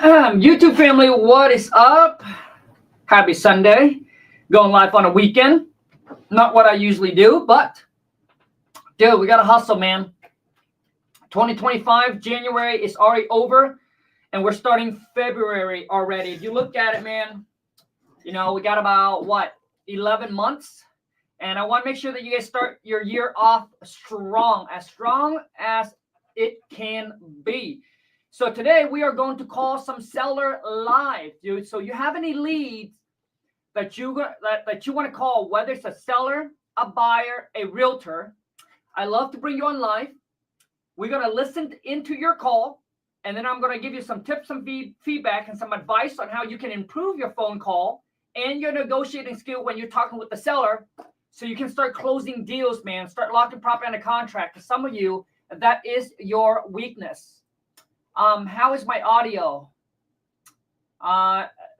YouTube family, what is up? Happy Sunday. Going live on a weekend. Not what I usually do, but dude, we got to hustle, man. 2025, January is already over, and we're starting February already. If you look at it, man, you know, we got about, 11 months? And I want to make sure that you guys start your year off strong as it can be. So today we are going to call some seller live, dude. So you have any leads that you want to call, whether it's a seller, a buyer, a realtor, I love to bring you on live. We're going to listen into your call, and then I'm going to give you some tips, some feedback, and some advice on how you can improve your phone call and your negotiating skill when you're talking with the seller, so you can start closing deals, man. Start locking property under contract. For some of you, that is your weakness. How is my audio?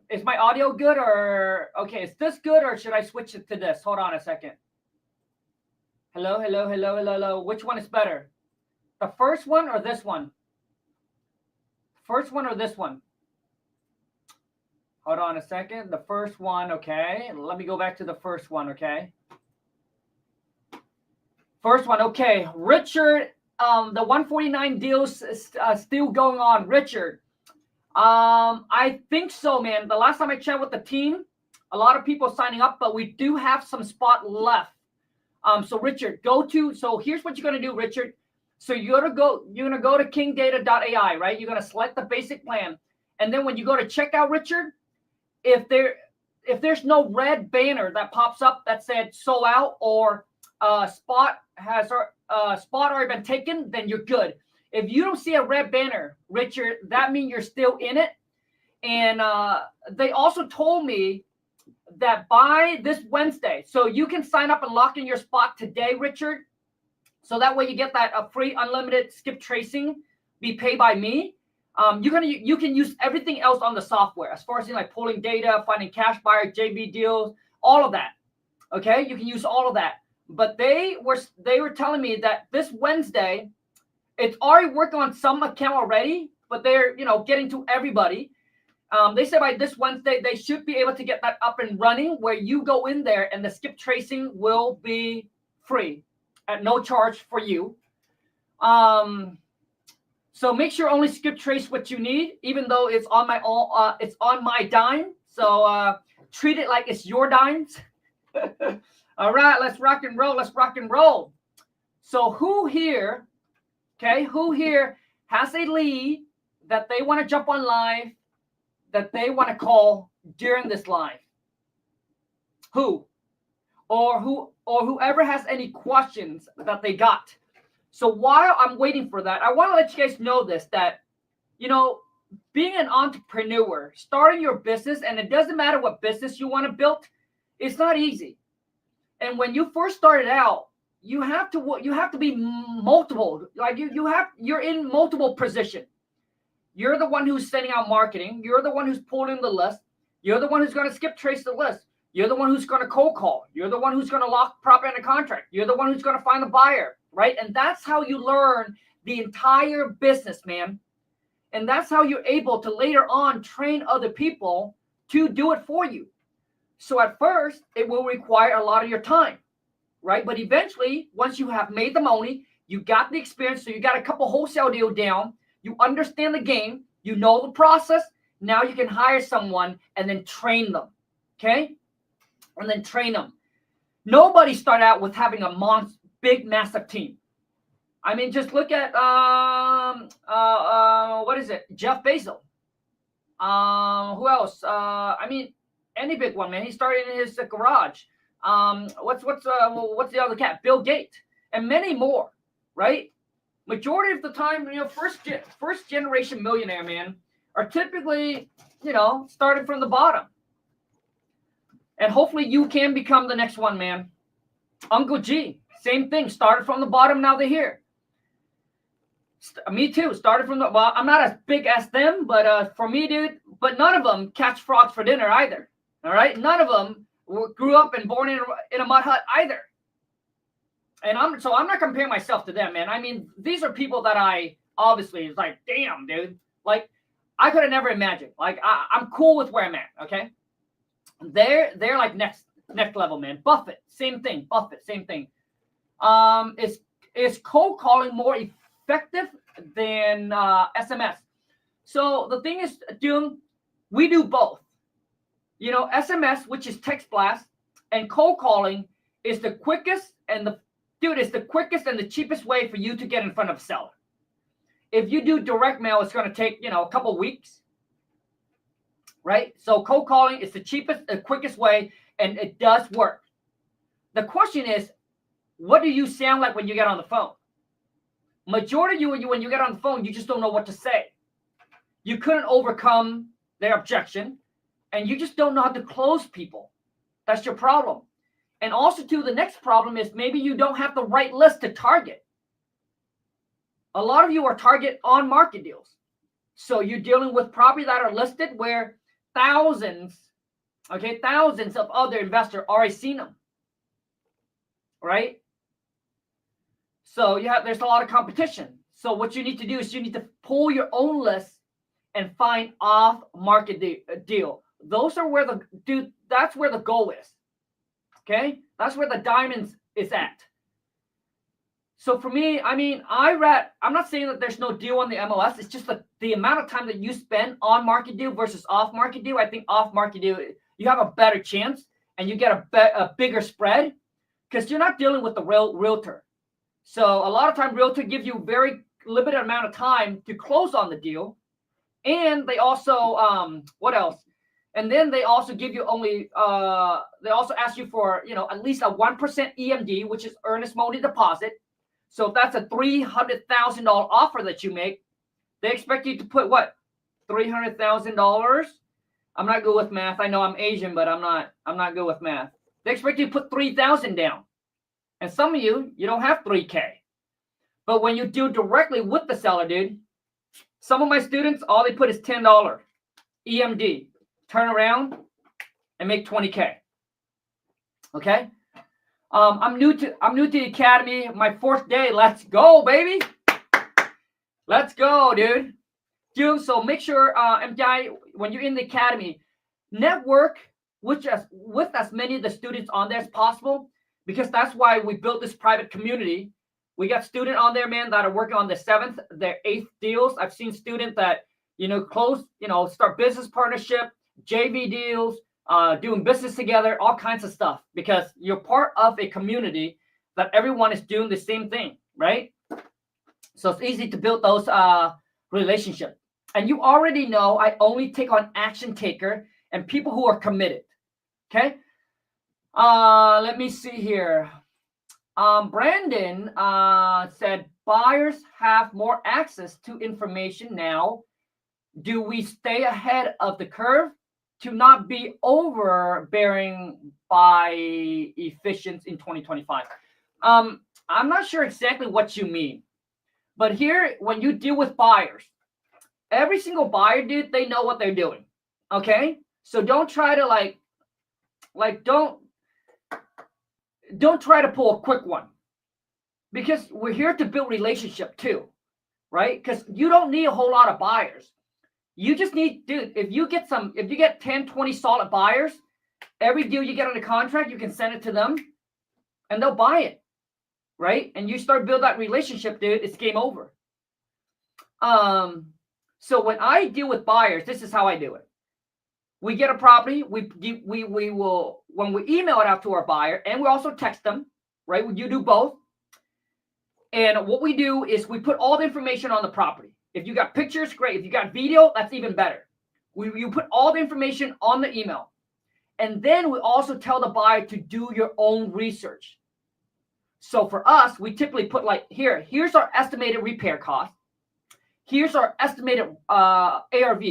Is my audio good, or okay? Is this good, or should I switch it to this? Hold on a second. Hello, hello, hello, hello, hello. Which one is better? The first one or this one? First one or this one? Hold on a second. The first one, okay. Let me go back to the first one, okay. First one, okay. Richard, the 149 deals still going on. Richard, I think so, man. The last time I checked with the team, a lot of people signing up, but we do have some spot left. So Richard, so here's what you're gonna do, Richard. So you're gonna go to kingdata.ai, right? You're gonna select the basic plan, and then when you go to checkout, Richard, if there's no red banner that pops up that said sold out or spot already been taken, then you're good. If you don't see a red banner, Richard, that means you're still in it. And they also told me that by this Wednesday, so you can sign up and lock in your spot today, Richard. So that way you get that free unlimited skip tracing, be paid by me. You can use everything else on the software as far as like pulling data, finding cash buyer, JV deals, all of that. Okay, you can use all of that. But they were telling me that this Wednesday, it's already working on some account already, but they're getting to everybody. They said by this Wednesday they should be able to get that up and running, where you go in there and the skip tracing will be free at no charge for you. So make sure only skip trace what you need, even though it's on my dime. So treat it like it's your dimes. All right, let's rock and roll. Let's rock and roll. So who here has a lead that they want to jump on live, that they want to call during this live? Who? Or whoever has any questions that they got. So while I'm waiting for that, I want to let you guys know this, that, being an entrepreneur, starting your business, and it doesn't matter what business you want to build, it's not easy. And when you first started out, you have to be multiple. Like you're in multiple positions. You're the one who's sending out marketing. You're the one who's pulling the list. You're the one who's going to skip trace the list. You're the one who's going to cold call. You're the one who's going to lock property under contract. You're the one who's going to find the buyer, right? And that's how you learn the entire business, man. And that's how you're able to later on train other people to do it for you. So at first, it will require a lot of your time, right? But eventually, once you have made the money, you got the experience, so you got a couple wholesale deals down, you understand the game, you know the process, now you can hire someone and then train them, okay? And then train them. Nobody started out with having a big, massive team. I mean, just look at, Jeff Bezos. Who else? Any big one, man. He started in his garage. What's the other cat? Bill Gates, and many more, right? Majority of the time, first generation millionaire, man, are typically, starting from the bottom. And hopefully you can become the next one, man. Uncle G, same thing. Started from the bottom, now they're here. Me too. Started from the, well, I'm not as big as them, but for me, dude, but none of them catch frogs for dinner either. All right? None of them grew up and born in a mud hut either. And I'm not comparing myself to them, man. I mean, these are people that I obviously, it's like, damn, dude. Like, I could have never imagined. Like I'm cool with where I'm at. Okay, they're like next level, man. Buffett, same thing. Buffett, same thing. Is cold calling more effective than SMS? So the thing is, we do both. You know, SMS, which is text blast, and cold calling is the quickest and the cheapest way for you to get in front of a seller. If you do direct mail, it's going to take, a couple weeks, right? So cold calling is the cheapest, the quickest way, and it does work. The question is, what do you sound like when you get on the phone? Majority of you, when you get on the phone, you just don't know what to say. You couldn't overcome their objection, and you just don't know how to close people. That's your problem. And also, too, the next problem is maybe you don't have the right list to target. A lot of you are target on market deals. So you're dealing with properties that are listed where thousands of other investors already seen them, right? So there's a lot of competition. So what you need to do is you need to pull your own list and find off-market deal. Those are where that's where the goal is. Okay, that's where the diamonds is at. So for me, I mean, I'm not saying that there's no deal on the MLS. It's just the amount of time that you spend on market deal versus off market deal. I think off market deal, you have a better chance and you get a bigger spread because you're not dealing with the realtor. So a lot of time realtor gives you very limited amount of time to close on the deal. And they also, what else? And then they also give you only, they also ask you for, at least a 1% EMD, which is earnest money deposit. So if that's a $300,000 offer that you make, they expect you to put what? $300,000? I'm not good with math. I know I'm Asian, but I'm not good with math. They expect you to put $3,000 down. And some of you don't have $3K. But when you deal directly with the seller, dude, some of my students, all they put is $10 EMD. Turn around and make $20K. Okay? I'm new to the academy. My 4th day. Let's go, baby. Let's go, dude. So make sure, MPI, when you're in the academy, network with as many of the students on there as possible, because that's why we built this private community. We got students on there, man, that are working on the 7th, their 8th deals. I've seen students that, close, start business partnership, JV deals, doing business together, all kinds of stuff, because you're part of a community that everyone is doing the same thing, right? So it's easy to build those relationships. And you already know I only take on action taker and people who are committed. Okay. Let me see here. Brandon said buyers have more access to information now. Do we stay ahead of the curve to not be overbearing by efficiency in 2025? I'm not sure exactly what you mean, but here, when you deal with buyers, every single buyer, dude, they know what they're doing. Okay, so don't try to don't try to pull a quick one, because we're here to build relationship too, right? Because you don't need a whole lot of buyers. You just need, dude, if you get 10, 20 solid buyers, every deal you get on a contract, you can send it to them and they'll buy it, right? And you start build that relationship, dude, it's game over. So when I deal with buyers, this is how I do it. We get a property, we will, when we email it out to our buyer, and we also text them, right? You do both. And what we do is we put all the information on the property. If you got pictures, great. If you got video, that's even better. You put all the information on the email. And then we also tell the buyer to do your own research. So for us, we typically put here's our estimated repair cost. Here's our estimated ARV,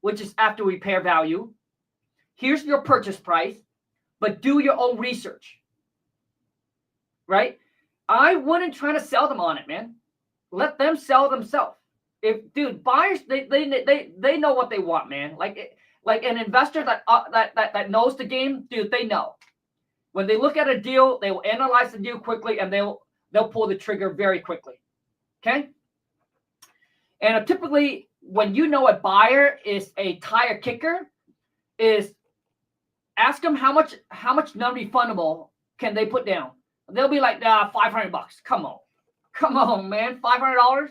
which is after repair value. Here's your purchase price, but do your own research, right? I wouldn't try to sell them on it, man. Let them sell themselves. Dude, buyers, they know what they want, man. Like an investor that knows the game, dude, they know. When they look at a deal, they will analyze the deal quickly, and they'll pull the trigger very quickly. Okay? And typically, when you know a buyer is a tire kicker, is ask them how much non-refundable can they put down. They'll be like, $500. Come on, man, $500.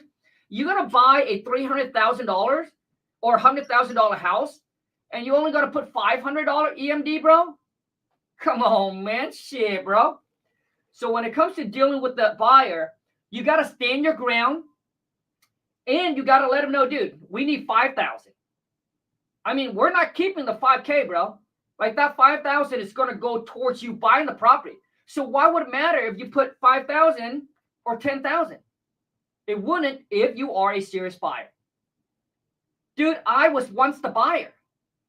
You're gonna buy a $300,000 or $100,000 house, and you only gotta put $500 EMD, bro. Come on, man, shit, bro. So when it comes to dealing with the buyer, you gotta stand your ground, and you gotta let them know, dude, we need 5,000. I mean, we're not keeping the 5K, bro. Like that 5,000 is gonna go towards you buying the property. So why would it matter if you put 5,000 or 10,000? It wouldn't if you are a serious buyer. Dude, I was once the buyer.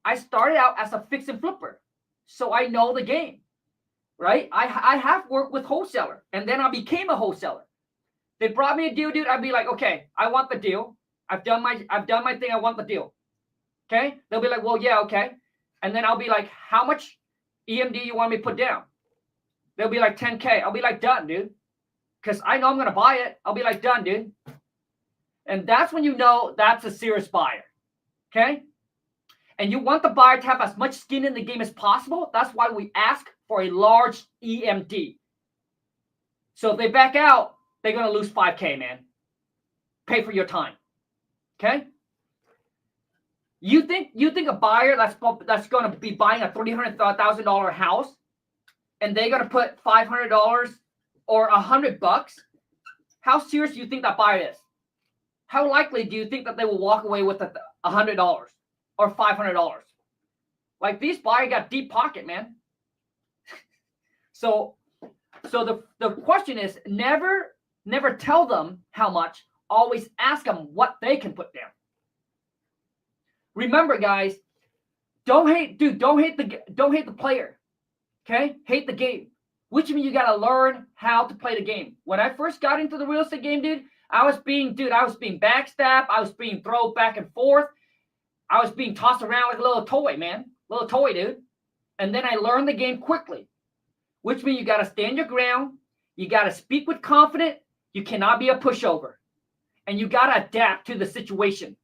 I started out as a fix and flipper, so I know the game, right? I have worked with wholesaler, and then I became a wholesaler. They brought me a deal, dude. I'd be like, okay, I want the deal. I've done my thing. I want the deal. Okay? They'll be like, well, yeah, okay. And then I'll be like, how much EMD you want me to put down? They'll be like 10K. I'll be like, done, dude. Because I know I'm going to buy it. I'll be like, done, dude. And that's when you know that's a serious buyer. Okay? And you want the buyer to have as much skin in the game as possible. That's why we ask for a large EMD. So if they back out, they're going to lose 5K, man. Pay for your time. Okay? You think a buyer that's going to be buying a $300,000 house, and they're going to put $500 or $100? How serious do you think that buyer is? How likely do you think that they will walk away with $100 or $500? Like, these buyers got deep pocket, man. So the question is, never tell them how much. Always ask them what they can put down. Remember, guys, don't hate the player. Okay? Hate the game. Which means you gotta learn how to play the game. When I first got into the real estate game, dude, I was being backstabbed. I was being thrown back and forth. I was being tossed around like a little toy, man. Little toy, dude. And then I learned the game quickly. Which means you gotta stand your ground. You gotta speak with confidence. You cannot be a pushover. And you gotta adapt to the situation.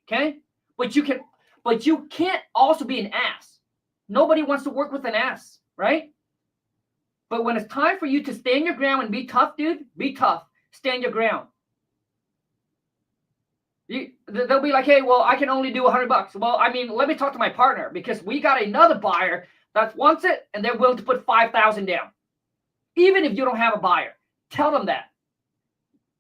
Okay? But you can't also be an ass. Nobody wants to work with an ass, right? But when it's time for you to stand your ground and be tough, dude, be tough. Stand your ground. They'll be like, hey, well, I can only do $100. Well, I mean, let me talk to my partner, because we got another buyer that wants it, and they're willing to put 5,000 down. Even if you don't have a buyer, tell them that.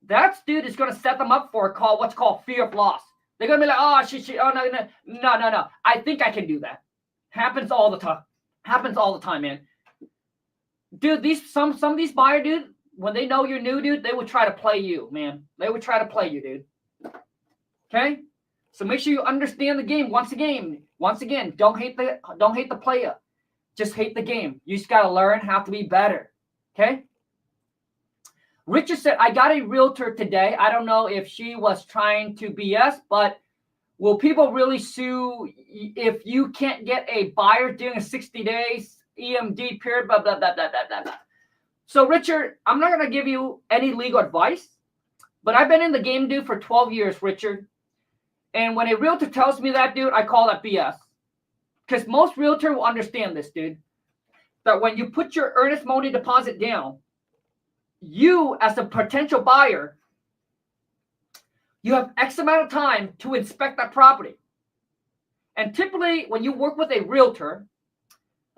That dude is going to set them up for what's called fear of loss. They're going to be like, oh, shit, oh, no. I think I can do that. Happens all the time, man. Dude, some of these buyers, dude, when they know you're new, dude, they would try to play you, man. They would try to play you, dude. Okay? So make sure you understand the game. Once again, don't hate the player. Just hate the game. You just got to learn how to be better. Okay? Richard said, I got a realtor today. I don't know if she was trying to BS, but will people really sue if you can't get a buyer during a 60 days EMD period, blah, blah, blah, blah, blah, blah. So, Richard, I'm not going to give you any legal advice, but I've been in the game, dude, for 12 years, Richard. And when a realtor tells me that, dude, I call that BS. Because most realtor will understand this, dude. That when you put your earnest money deposit down, you, as a potential buyer, you have X amount of time to inspect that property. And typically, when you work with a realtor,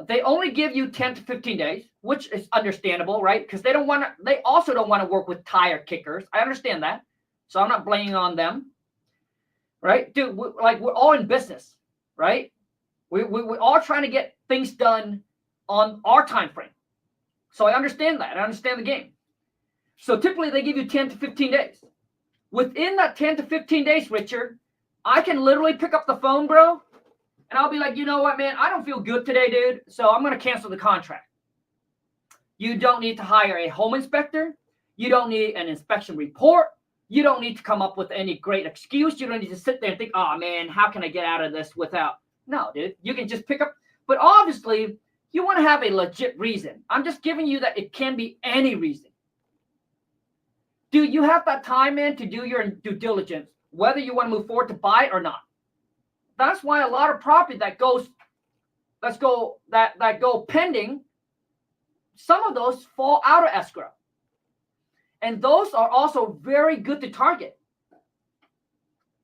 they only give you 10 to 15 days, which is understandable, right? Because they also don't want to work with tire kickers. I understand that. So I'm not blaming on them. Right? Dude, we're all in business, right? We're all trying to get things done on our time frame. So I understand that. I understand the game. So typically they give you 10 to 15 days. Within that 10 to 15 days, Richard, I can literally pick up the phone, bro, and I'll be like, you know what, man? I don't feel good today, dude. So I'm going to cancel the contract. You don't need to hire a home inspector. You don't need an inspection report. You don't need to come up with any great excuse. You don't need to sit there and think, oh, man, how can I get out of this without? No, dude. You can just pick up. But obviously, you want to have a legit reason. I'm just giving you that it can be any reason. Dude, you have that time, man, to do your due diligence. whether you want to move forward to buy it or not. That's why a lot of property that goes, that go pending, some of those fall out of escrow. And those are also very good to target.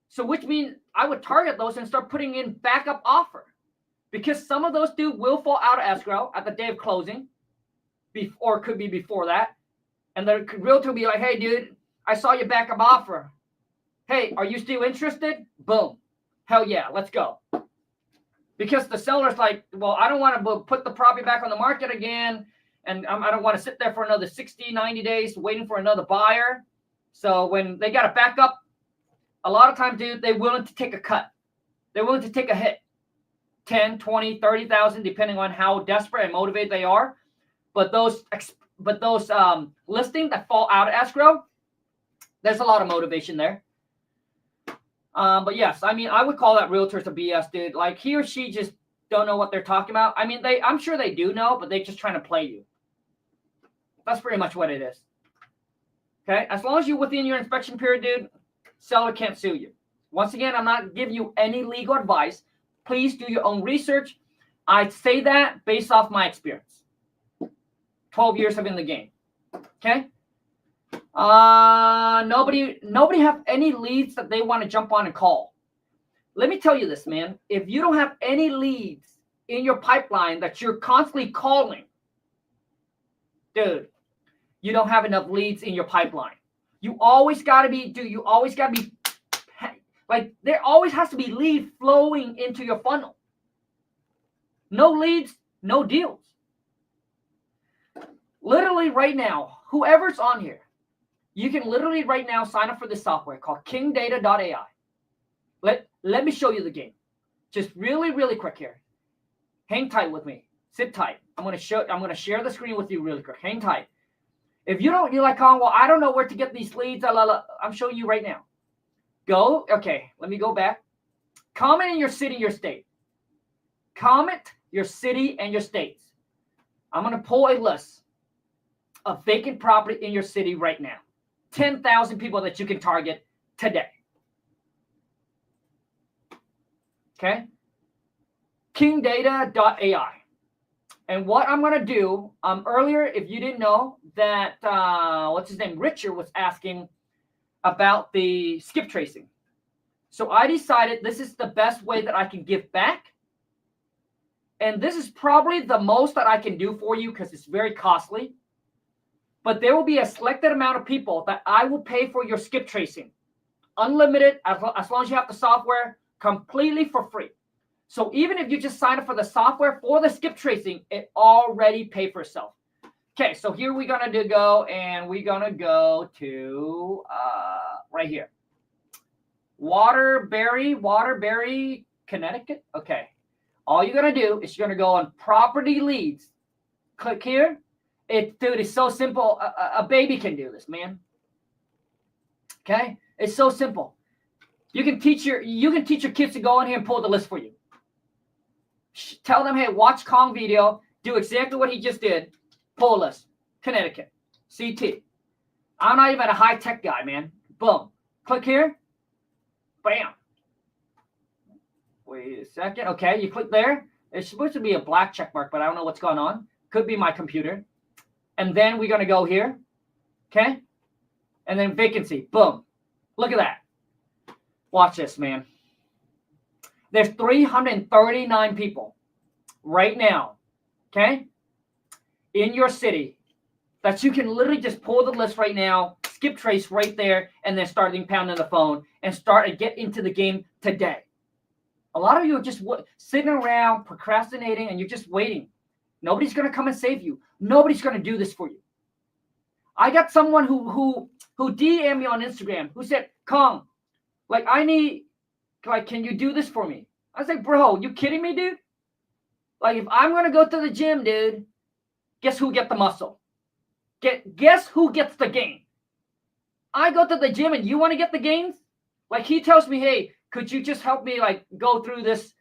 So which means I would target those and start putting in backup offer, because some of those will fall out of escrow at the day of closing, or could be before that. And the realtor will be like, hey, dude, I saw your backup offer. Hey, are you still interested? Boom. Hell yeah, let's go. Because the seller's like, well, I don't want to put the property back on the market again. And I don't want to sit there for another 60, 90 days waiting for another buyer. So when they got a backup, a lot of times, dude, they're willing to take a cut. They're willing to take a hit. 10, 20, 30,000, depending on how desperate and motivated they are. But those listings that fall out of escrow, there's a lot of motivation there. But yes, I mean, I would call that realtors a BS, dude. Like, he or she just don't know what they're talking about. I mean, I'm sure they do know, but they're just trying to play you. That's pretty much what it is. Okay? As long as you're within your inspection period, dude, seller can't sue you. Once again, I'm not giving you any legal advice. Please do your own research. I say that based off my experience. 12 years of in the game. Okay? Nobody have any leads that they want to jump on and call. Let me tell you this, man. If you don't have any leads in your pipeline that you're constantly calling, dude, you don't have enough leads in your pipeline. You always got to be, dude, you always got to be, like, there always has to be lead flowing into your funnel. No leads, no deals. Literally right now, whoever's on here, you can literally right now sign up for this software called kingdata.ai. Let me show you the game. Just really, really quick here. Hang tight with me. Sit tight. I'm gonna share the screen with you really quick. Hang tight. If you're like, Khang, well, I don't know where to get these leads. I'm showing you right now. Okay, let me go back. Comment in your city, your state. Comment your city and your states. I'm gonna pull a list of vacant property in your city right now. 10,000 people that you can target today. Okay? Kingdata.ai. And what I'm going to do, earlier, if you didn't know, that, what's his name, Richard was asking about the skip tracing. So I decided this is the best way that I can give back. And this is probably the most that I can do for you because it's very costly. But there will be a selected amount of people that I will pay for your skip tracing. Unlimited, as long as you have the software, completely for free. So even if you just sign up for the software for the skip tracing, it already paid for itself. Okay, so here we're going to go, and we're going to go to right here. Waterbury, Connecticut. Okay. All you're going to do is you're going to go on property leads. Click here. Dude, it's so simple. A baby can do this, man. Okay? It's so simple. You can teach your kids to go in here and pull the list for you. Tell them, hey, watch Khang video, do exactly what he just did. Pull list, Connecticut, CT. I'm not even a high-tech guy, man. Boom. Click here. Bam. Wait a second. Okay, you click there. It's supposed to be a black check mark, but I don't know what's going on. Could be my computer. And then we're going to go here. Okay? And then vacancy. Boom. Look at that. Watch this, man. There's 339 people right now, okay, in your city that you can literally just pull the list right now, skip trace right there, and then start pounding the phone and start and get into the game today. A lot of you are just sitting around procrastinating, and you're just waiting. Nobody's going to come and save you. Nobody's going to do this for you. I got someone who DM'd me on Instagram who said, Khang, like, can you do this for me? I was like, bro, you kidding me, dude? Like, if I'm going to go to the gym, dude, guess who gets the muscle? Guess who gets the gain? I go to the gym and you want to get the gains? Like, he tells me, hey, could you just help me, like, go through this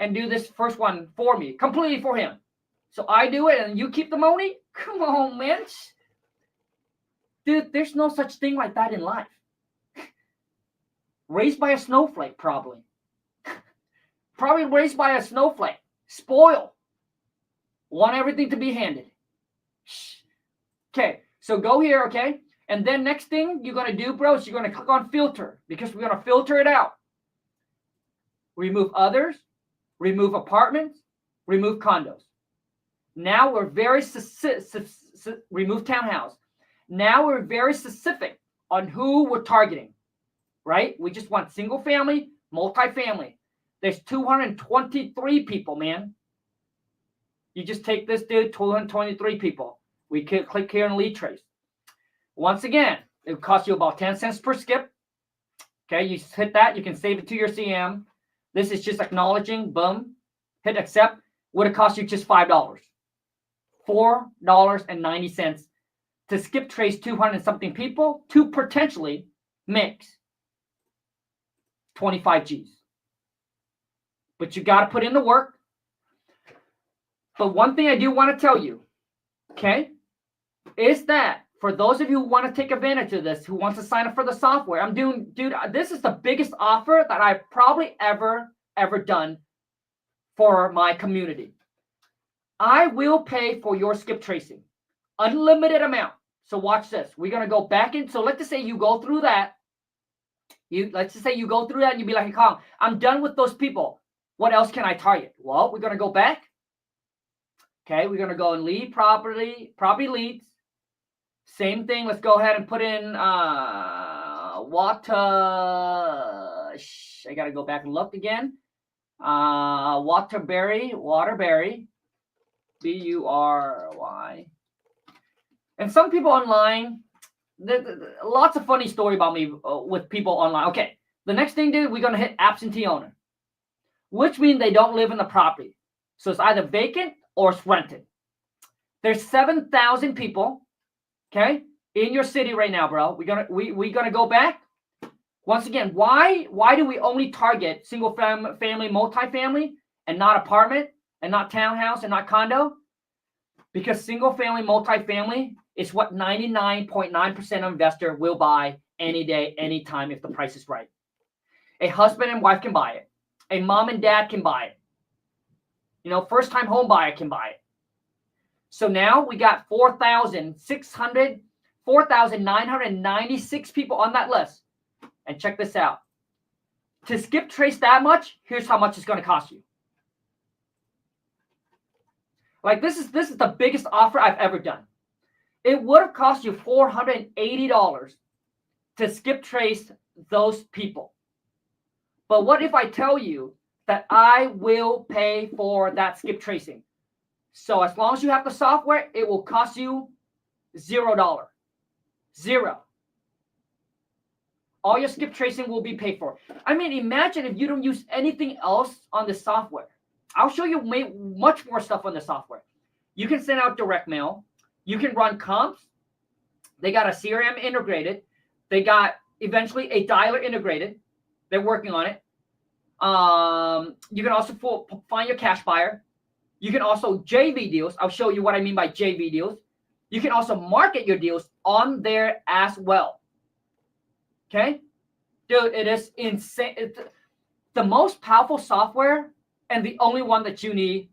and do this first one for me, completely for him? So I do it and you keep the money? Come on, man. Dude, there's no such thing like that in life. Raised by a snowflake, probably. Probably raised by a snowflake. Spoiled. Want everything to be handed. Okay, so go here, okay? And then next thing you're going to do, bro, is you're going to click on filter because we're going to filter it out. Remove others, remove apartments, remove condos. Now we're very remove townhouse. Now we're very specific on who we're targeting, right? We just want single family, multifamily. There's 223 people, man. You just take this dude, 223 people. We can click here and lead trace. Once again, it will cost you about 10 cents per skip. Okay, you hit that. You can save it to your CM. This is just acknowledging. Boom. Hit accept. Would it cost you just $5? $4.90 to skip trace 200 something people to potentially mix 25 Gs. But you got to put in the work. But one thing I do want to tell you, okay, is that for those of you who want to take advantage of this, who wants to sign up for the software, I'm doing, dude, this is the biggest offer that I've probably ever done for my community. I will pay for your skip tracing, unlimited amount. So watch this. We're going to go back in. So let's just say you go through that. Let's just say you go through that and you be like, hey, Khang, I'm done with those people. What else can I target? Well, we're going to go back. Okay, we're going to go and lead property leads. Same thing. Let's go ahead and put in water. I got to go back and look again. Waterbury. Bury. And some people online, lots of funny story about me with people online. Okay, the next thing, dude, we're going to hit absentee owner, which means they don't live in the property. So it's either vacant or it's rented. There's 7,000 people, okay, in your city right now, bro. We're gonna go back. Once again, why do we only target single family, multifamily, and not apartment, and not townhouse, and not condo? Because single family, multifamily is what 99.9% of investor will buy any day, anytime if the price is right. A husband and wife can buy it. A mom and dad can buy it. You know, first-time home buyer can buy it. So now we got 4,996 people on that list. And check this out. To skip trace that much, here's how much it's going to cost you. Like this is the biggest offer I've ever done. It would have cost you $480 to skip trace those people. But what if I tell you that I will pay for that skip tracing? So as long as you have the software, it will cost you $0. Zero. All your skip tracing will be paid for. I mean, imagine if you don't use anything else on the software. I'll show you much more stuff on the software. You can send out direct mail. You can run comps. They got a CRM integrated. They got eventually a dialer integrated. They're working on it. You can also find your cash buyer. You can also JV deals. I'll show you what I mean by JV deals. You can also market your deals on there as well. Okay? Dude, it is insane. It's the most powerful software and the only one that you need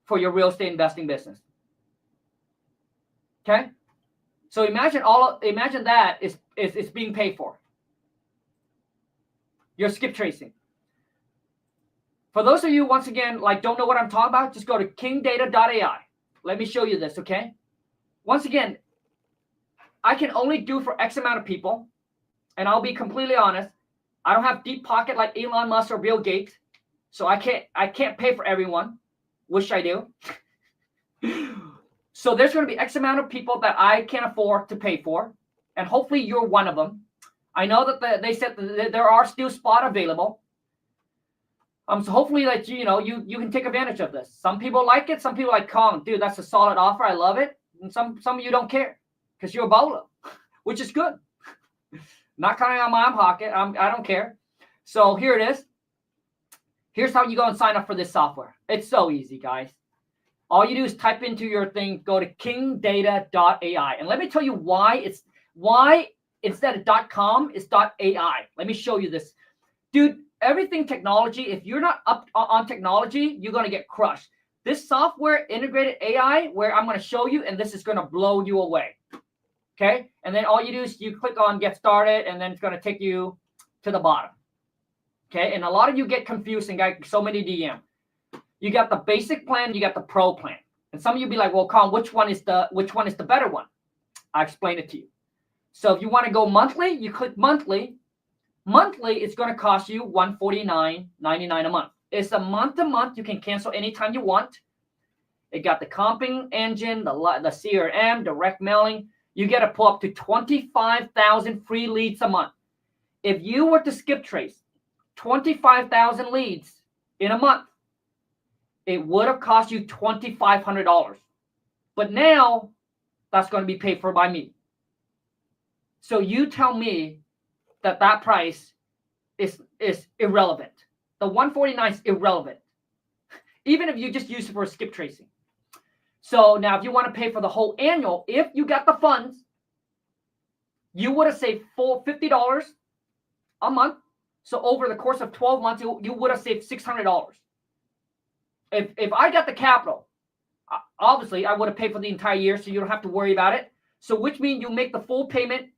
for your real estate investing business. Okay? So imagine that is being paid for. Your skip tracing. For those of you, once again, like don't know what I'm talking about, just go to kingdata.ai. Let me show you this, okay? Once again, I can only do for X amount of people, and I'll be completely honest. I don't have deep pocket like Elon Musk or Bill Gates, so I can't pay for everyone. Wish I do. So there's going to be X amount of people that I can afford to pay for, and hopefully you're one of them. I know that they said that there are still spots available. So hopefully that you can take advantage of this. Some people like it. Some people like, Khang, dude, that's a solid offer. I love it. And some of you don't care because you're a bolo, which is good. Not counting on my own pocket. I don't care. So here it is. Here's how you go and sign up for this software. It's so easy, guys. All you do is type into your thing, go to kingdata.ai. And let me tell you why instead of .com, it's .ai. Let me show you this. Dude, everything technology, if you're not up on technology, you're going to get crushed. This software integrated AI, where I'm going to show you, and this is going to blow you away. Okay? And then all you do is you click on get started, and then it's going to take you to the bottom. Okay? And a lot of you get confused and got so many DM. You got the basic plan, you got the pro plan. And some of you be like, well, Khang, which one is the better one? I explain it to you. So if you want to go monthly, you click monthly. Monthly, it's going to cost you $149.99 a month. It's a month to month. You can cancel anytime you want. It got the comping engine, the CRM, direct mailing. You get to pull up to 25,000 free leads a month. If you were to skip trace 25,000 leads in a month, it would have cost you $2,500. But now that's going to be paid for by me. So you tell me that price is irrelevant. The 149 is irrelevant, even if you just use it for skip tracing. So now if you want to pay for the whole annual, if you got the funds, you would have saved $50 a month. So over the course of 12 months, you would have saved $600. If I got the capital, obviously I would have paid for the entire year, so you don't have to worry about it. So which means you make the full payment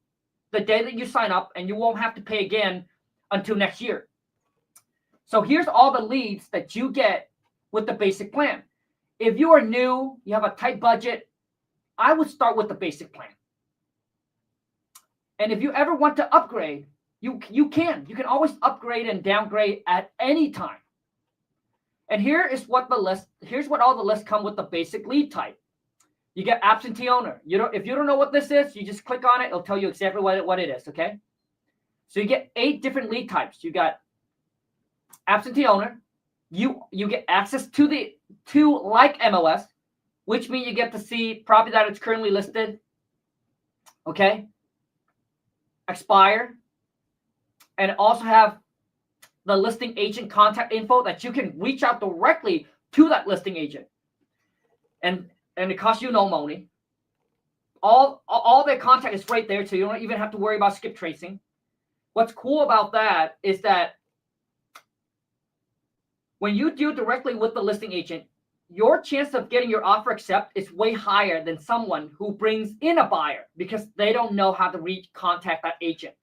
the day that you sign up, and you won't have to pay again until next year. So here's all the leads that you get with the basic plan. If you are new, you have a tight budget, I would start with the basic plan. And if you ever want to upgrade, you can always upgrade and downgrade at any time. And here's what all the lists come with the basic lead type. You get absentee owner. If you don't know what this is, you just click on it. It'll tell you exactly what it is, okay? So you get 8 different lead types. You got absentee owner. You get access to like MLS, which means you get to see property that it's currently listed, okay? Expire. And also have the listing agent contact info that you can reach out directly to that listing agent. And it costs you no money. All their contact is right there, so you don't even have to worry about skip tracing. What's cool about that is that when you deal directly with the listing agent, your chance of getting your offer accepted is way higher than someone who brings in a buyer because they don't know how to contact that agent.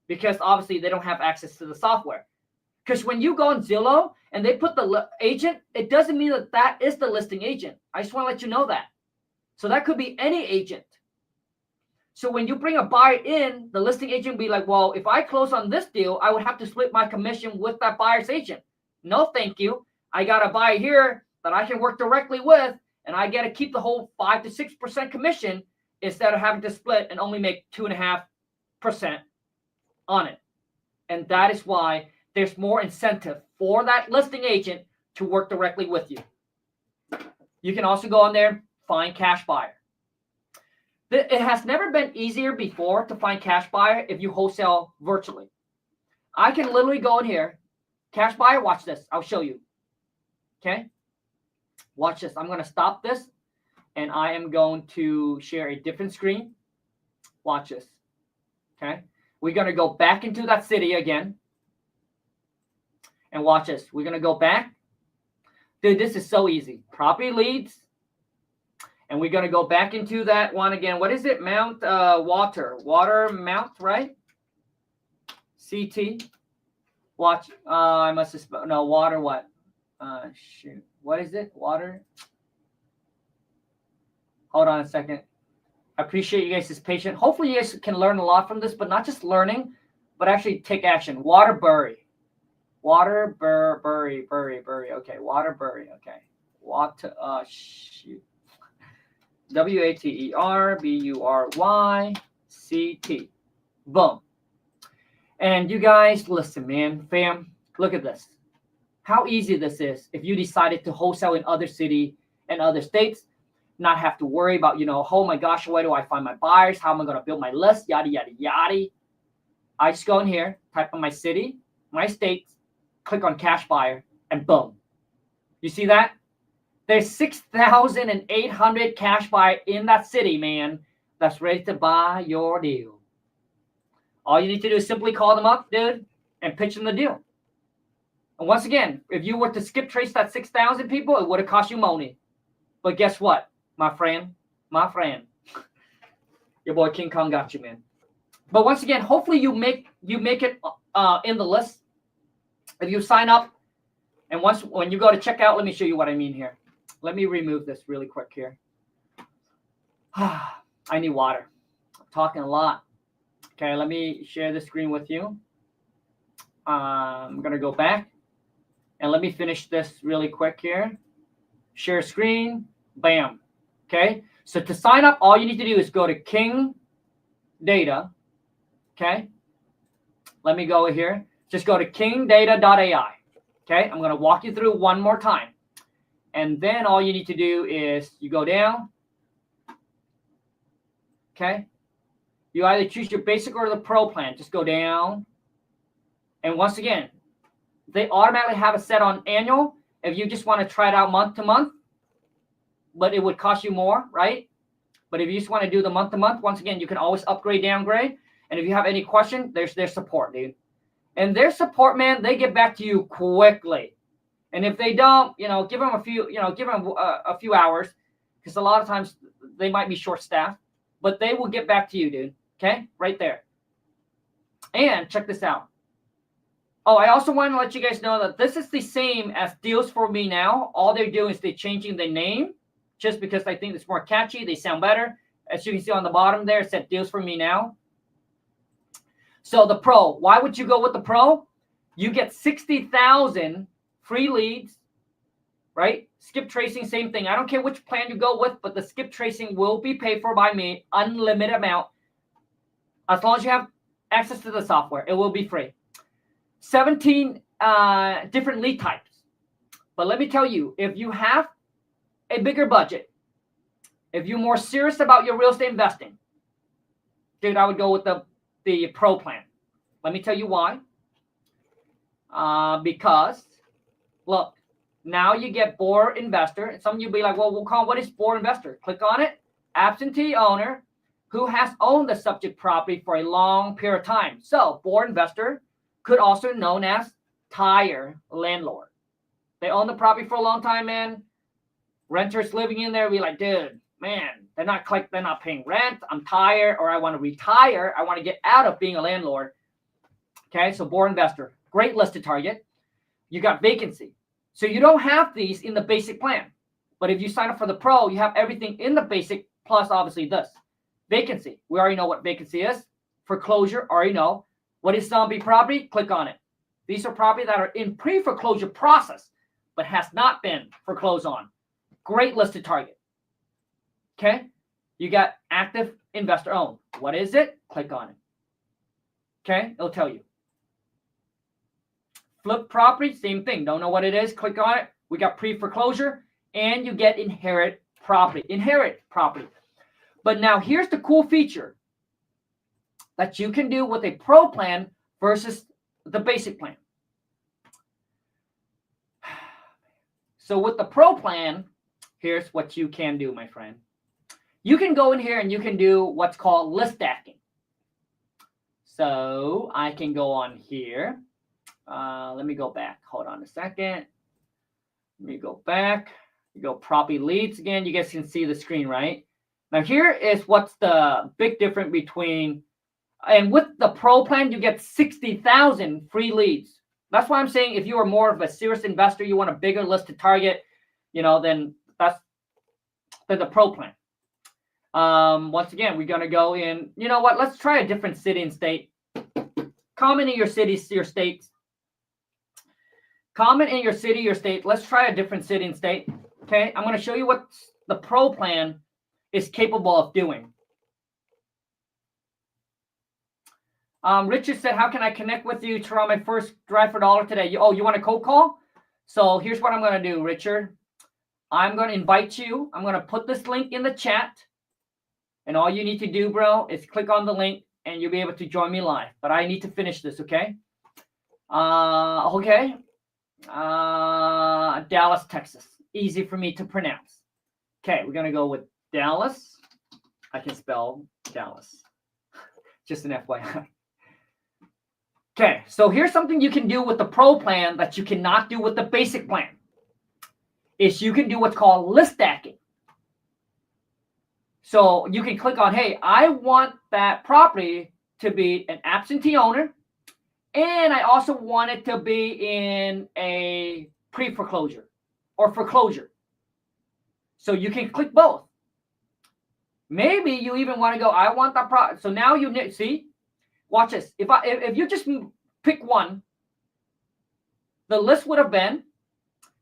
Because obviously they don't have access to the software. Because when you go on Zillow and they put the agent, it doesn't mean that is the listing agent. I just want to let you know that. So that could be any agent. So when you bring a buyer in, the listing agent will be like, well, if I close on this deal, I would have to split my commission with that buyer's agent. No, thank you. I got a buyer here that I can work directly with, and I get to keep the whole 5 to 6% commission instead of having to split and only make 2.5% on it. And that is why there's more incentive for that listing agent to work directly with you. You can also go on there, find cash buyer. It has never been easier before to find cash buyer if you wholesale virtually. I can literally go in here, cash buyer, watch this. I'll show you. Okay? Watch this. I'm going to stop this, and I am going to share a different screen. Watch this. Okay? We're going to go back into that city again. And watch this. We're going to go back. Dude, this is so easy. Property leads. And we're going to go back into that one again. What is it? Mount Water Mount, right? CT. Watch. I must have spelled. No, water what? Shoot. What is it? Water. Hold on a second. I appreciate you guys' patience. Hopefully you guys can learn a lot from this, but not just learning, but actually take action. Waterbury. Waterbury. Okay. Waterbury. Okay. Shoot. WATERBURYCT. Boom. And you guys, listen, man, fam, look at this. How easy this is if you decided to wholesale in other city and other states, not have to worry about, oh my gosh, where do I find my buyers? How am I going to build my list? Yada, yada, yada. I just go in here, type in my city, my state, click on cash buyer, and boom. You see that? There's 6,800 cash buyer in that city, man, that's ready to buy your deal. All you need to do is simply call them up, dude, and pitch them the deal. And once again, if you were to skip trace that 6,000 people, it would have cost you money. But guess what, my friend? Your boy King Kong got you, man. But once again, hopefully you make it in the list. If you sign up, and when you go to checkout, let me show you what I mean here. Let me remove this really quick here. I need water. I'm talking a lot. Okay, let me share the screen with you. I'm going to go back. And let me finish this really quick here. Share screen. Bam. Okay, so to sign up, all you need to do is go to King Data. Okay, let me go here. Just go to kingdata.ai. Okay, I'm going to walk you through one more time. And then all you need to do is you go down. Okay, you either choose your basic or the pro plan. Just go down. And once again, they automatically have it set on annual. If you just want to try it out month to month, but it would cost you more, right? But if you just want to do the month to month, once again, you can always upgrade, downgrade. And if you have any question, there's their support, dude. And their support, man, they get back to you quickly. And if they don't, give them a few hours, because a lot of times they might be short-staffed, but they will get back to you, dude. Okay, right there. And check this out. Oh, I also want to let you guys know that this is the same as Deals for Me Now. All they're doing is they're changing the name just because I think it's more catchy. They sound better. As you can see on the bottom there, it said Deals for Me Now. So the Pro, why would you go with the Pro? You get 60,000 free leads, right? Skip tracing, same thing. I don't care which plan you go with, but the skip tracing will be paid for by me, unlimited amount. As long as you have access to the software, it will be free. 17 different lead types. But let me tell you, if you have a bigger budget, if you're more serious about your real estate investing, dude, I would go with the Pro plan. Let me tell you why. Because, look, now you get Board Investor. And some of you be like, well, what is Board Investor? Click on it. Absentee owner who has owned the subject property for a long period of time. So Board Investor could also known as tire landlord. They own the property for a long time, man. Renters living in there be like, dude, man, they're not paying rent. I'm tired, or I want to retire. I want to get out of being a landlord. Okay, so Board Investor, great listed target. You got vacancy. So you don't have these in the basic plan. But if you sign up for the Pro, you have everything in the basic, plus obviously this. Vacancy. We already know what vacancy is. Foreclosure, already know. What is zombie property? Click on it. These are property that are in pre-foreclosure process, but has not been foreclosed on. Great listed target. Okay? You got active investor owned. What is it? Click on it. Okay? It'll tell you. Flip property, same thing. Don't know what it is? Click on it. We got pre-foreclosure, and you get inherit property. Inherit property. But now here's the cool feature that you can do with a Pro plan versus the basic plan. So with the Pro plan, here's what you can do, my friend. You can go in here and you can do what's called list stacking. So I can go on here. Let me go back. Hold on a second. Let me go back. You go property leads again. You guys can see the screen, right? Now here is what's the big difference between, and with the Pro plan, you get 60,000 free leads. That's why I'm saying if you are more of a serious investor, you want a bigger listed target, then that's the Pro plan. Once again, we're going to go in, you know what? Let's try a different city and state. Comment in your cities, your states. Comment in your city, your state. Let's try a different city and state. Okay, I'm going to show you what the Pro plan is capable of doing. Richard said, how can I connect with you to run my first drive for $1 today? You want a cold call? So here's what I'm going to do, Richard. I'm going to invite you. I'm going to put this link in the chat. And all you need to do, bro, is click on the link and you'll be able to join me live. But I need to finish this, okay? Okay. Dallas, Texas. Easy for me to pronounce. Okay, we're going to go with Dallas. I can spell Dallas. Just an FYI. Okay, so here's something you can do with the pro plan that you cannot do with the basic plan. Is you can do what's called list stacking. So you can click on, hey, I want that property to be an absentee owner, and I also want it to be in a pre-foreclosure or foreclosure. So you can click both. Maybe you even want to go, I want that property. So now you see, watch this. If you just pick one, the list would have been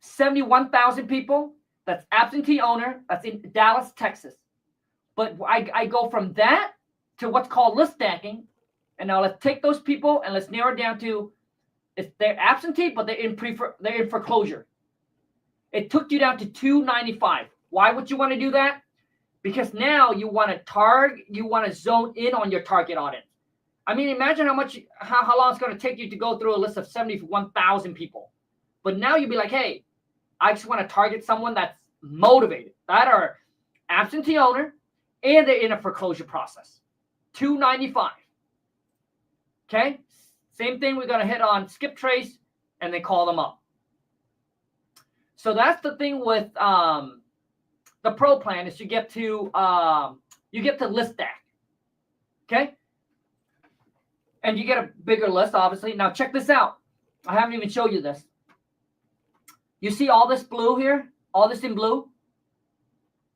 71,000 people. That's absentee owner. That's in Dallas, Texas. But I go from that to what's called list stacking. And now let's take those people and let's narrow it down to, if they're absentee, but they're in foreclosure. It took you down to 295. Why would you want to do that? Because now you want to zone in on your target audience. I mean, imagine how long it's going to take you to go through a list of 71,000 people. But now you'd be like, hey, I just want to target someone that's motivated, that are absentee owner, and they're in a foreclosure process. 295. Okay? Same thing, we're going to hit on skip trace and then call them up. So that's the thing with the pro plan, is you get to list stack. Okay? And you get a bigger list, obviously. Now check this out. I haven't even showed you this. You see all this blue here? All this in blue?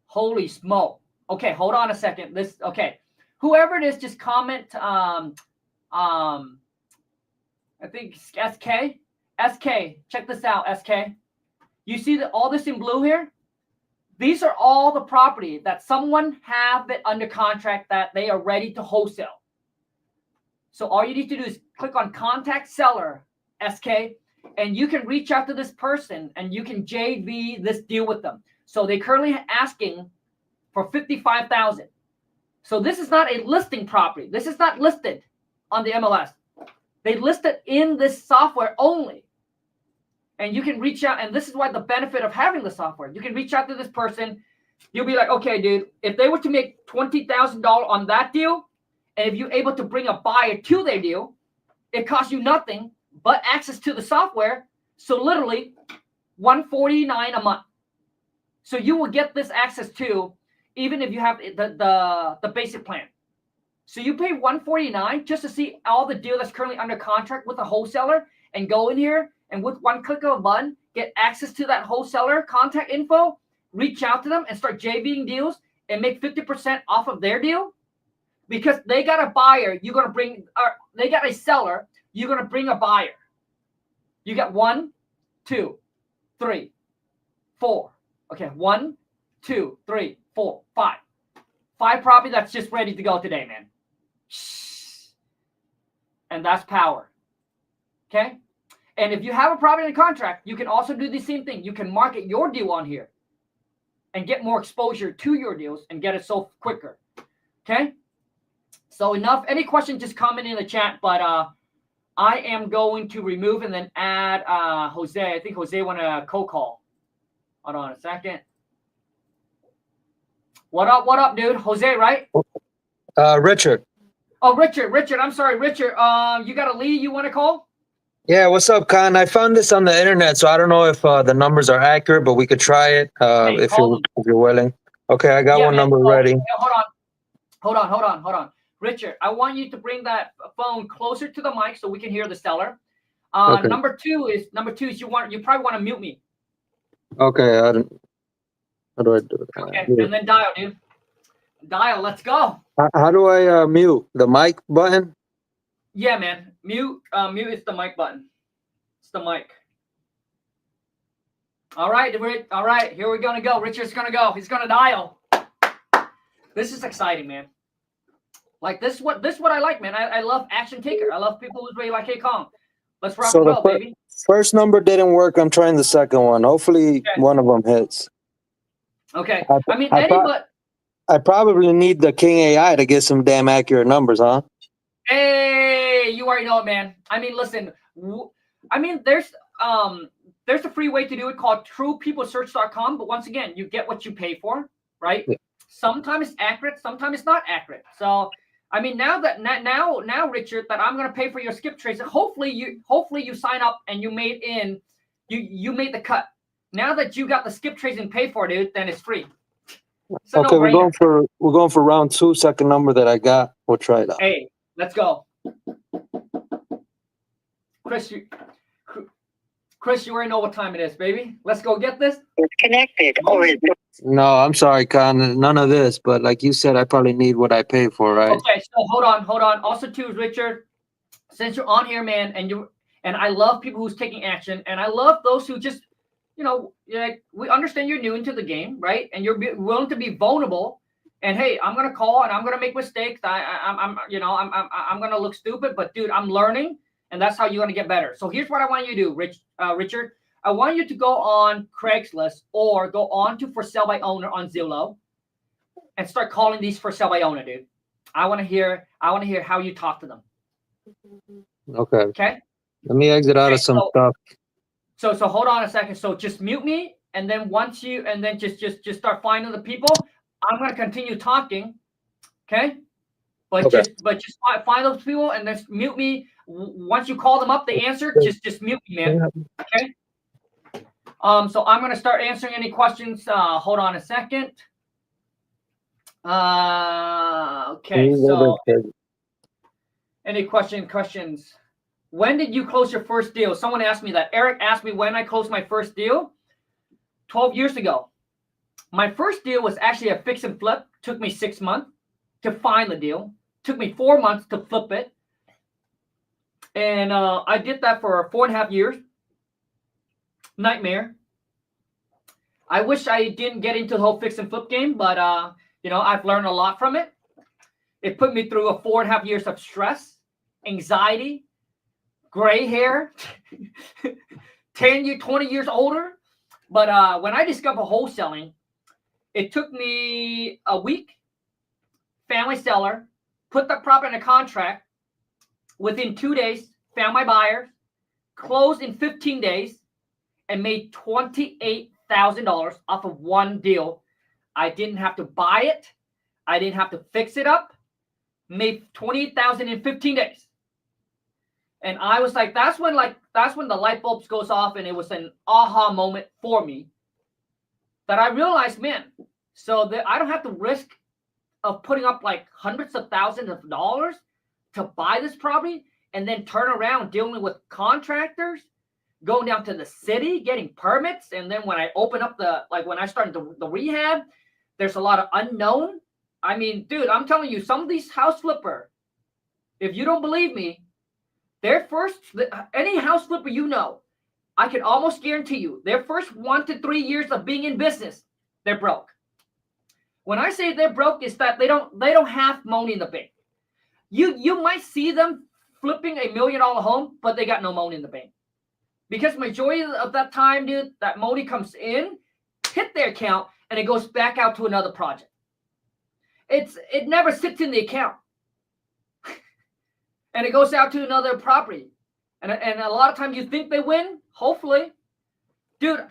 Holy smoke. Okay, hold on a second. Okay. Whoever it is, just comment I think SK. SK. Check this out, SK. You see all this in blue here? These are all the property that someone have it under contract that they are ready to wholesale. So all you need to do is click on contact seller, SK, and you can reach out to this person and you can JV this deal with them. So they currently asking for $55,000. So this is not a listing property. This is not listed on the MLS. They list it in this software only. And you can reach out, and this is why the benefit of having the software. You can reach out to this person. You'll be like, okay, dude, if they were to make $20,000 on that deal, and if you're able to bring a buyer to their deal, it costs you nothing but access to the software. So literally $149 a month. So you will get this access to, even if you have the basic plan. So you pay $149 just to see all the deal that's currently under contract with a wholesaler, and go in here and with one click of a button, get access to that wholesaler contact info, reach out to them and start JVing deals and make 50% off of their deal. Because they got a buyer, you're going to bring, or they got a seller, you're going to bring a buyer. You got 1, 2, 3, 4. Okay, 1, 2, 3, 4, 5. 5 property that's just ready to go today, man. And that's power. Okay? And if you have a property in contract, you can also do the same thing. You can market your deal on here and get more exposure to your deals and get it sold quicker. Okay? So enough. Any questions, just comment in the chat. But I am going to remove and then add Jose. I think Jose want a cold call. Hold on a second. What up, dude? Jose, right? Richard. Oh, Richard. I'm sorry, Richard. You got a lead you want to call? Yeah, what's up, Khang? I found this on the internet, so I don't know if the numbers are accurate, but we could try it if you're willing. Okay, I got one number ready. Hold on. Richard, I want you to bring that phone closer to the mic so we can hear the seller. Okay. Number two is you probably want to mute me. Okay, how do I do it? Okay, and then dial, dude. Dial, let's go. How do I mute? The mic button? Yeah, man. Mute is the mic button. It's the mic. All right, here we're gonna go. Richard's gonna go. He's gonna dial. This is exciting, man. Like this is what I like, man. I love action taker. I love people who's really like, hey, Khang, let's rock and roll, baby. First number didn't work. I'm trying the second one. Hopefully one of them hits. Okay. I probably need the King AI to get some damn accurate numbers, huh? Hey, you already know it, man. I mean, listen. I mean, there's a free way to do it called truepeoplesearch.com. But once again, you get what you pay for, right? Yeah. Sometimes it's accurate, sometimes it's not accurate. So I mean, now, Richard, that I'm gonna pay for your skip trace. Hopefully you sign up and you made the cut. Now that you got the skip trace and pay for it, dude, then it's free. It's okay, we're going for round 2, second number that I got. We'll try it out. Hey, let's go. Chris, you already know what time it is, baby. Let's go get this. It's connected or is it? No, I'm sorry, Khan. None of this. But like you said, I probably need what I pay for, right? Okay, so hold on. Also, too, Richard, since you're on here, man, and I love people who's taking action, and I love those who just, like, we understand you're new into the game, right? And you're willing to be vulnerable. And hey, I'm gonna call and I'm gonna make mistakes. I'm gonna look stupid, but dude, I'm learning. And that's how you're going to get better. So here's what I want you to do, Richard. I want you to go on Craigslist or go on to For Sale by Owner on Zillow and start calling these For Sale by Owner, dude. I want to hear how you talk to them. Okay. Okay. Let me exit out of some stuff. So hold on a second. So just mute me, and then just start finding the people. I'm going to continue talking. Okay. But okay. just find those people and then mute me. Once you call them up, they answer. Just mute me, man. Okay. So I'm gonna start answering any questions. Hold on a second. Okay. So any questions? When did you close your first deal? Someone asked me that. Eric asked me when I closed my first deal. 12 years ago. My first deal was actually a fix and flip. Took me 6 months to find the deal. Took me 4 months to flip it. And I did that for 4.5 years. Nightmare. I wish I didn't get into the whole fix and flip game, but I've learned a lot from it. It put me through 4.5 years of stress, anxiety, gray hair, 20 years older. But when I discovered wholesaling, it took me a week. Family seller, put the property in a contract. Within 2 days, found my buyer, closed in 15 days, and made $28,000 off of one deal. I didn't have to buy it. I didn't have to fix it up. Made $28,000 in 15 days. And I was like, that's when the light bulbs goes off, and it was an aha moment for me that I realized, man, so that I don't have to risk of putting up like hundreds of thousands of dollars to buy this property and then turn around dealing with contractors, going down to the city, getting permits. And then when I open up when I started the rehab, there's a lot of unknown. I mean, dude, I'm telling you, some of these house flipper, if you don't believe me, any house flipper I can almost guarantee you, their first 1 to 3 years of being in business, they're broke. When I say they're broke, it's that they don't have money in the bank. You might see them flipping $1 million home, but they got no money in the bank. Because majority of that time, dude, that money comes in, hit their account, and it goes back out to another project. It never sits in the account. And it goes out to another property. And a lot of times you think they win, hopefully. Dude,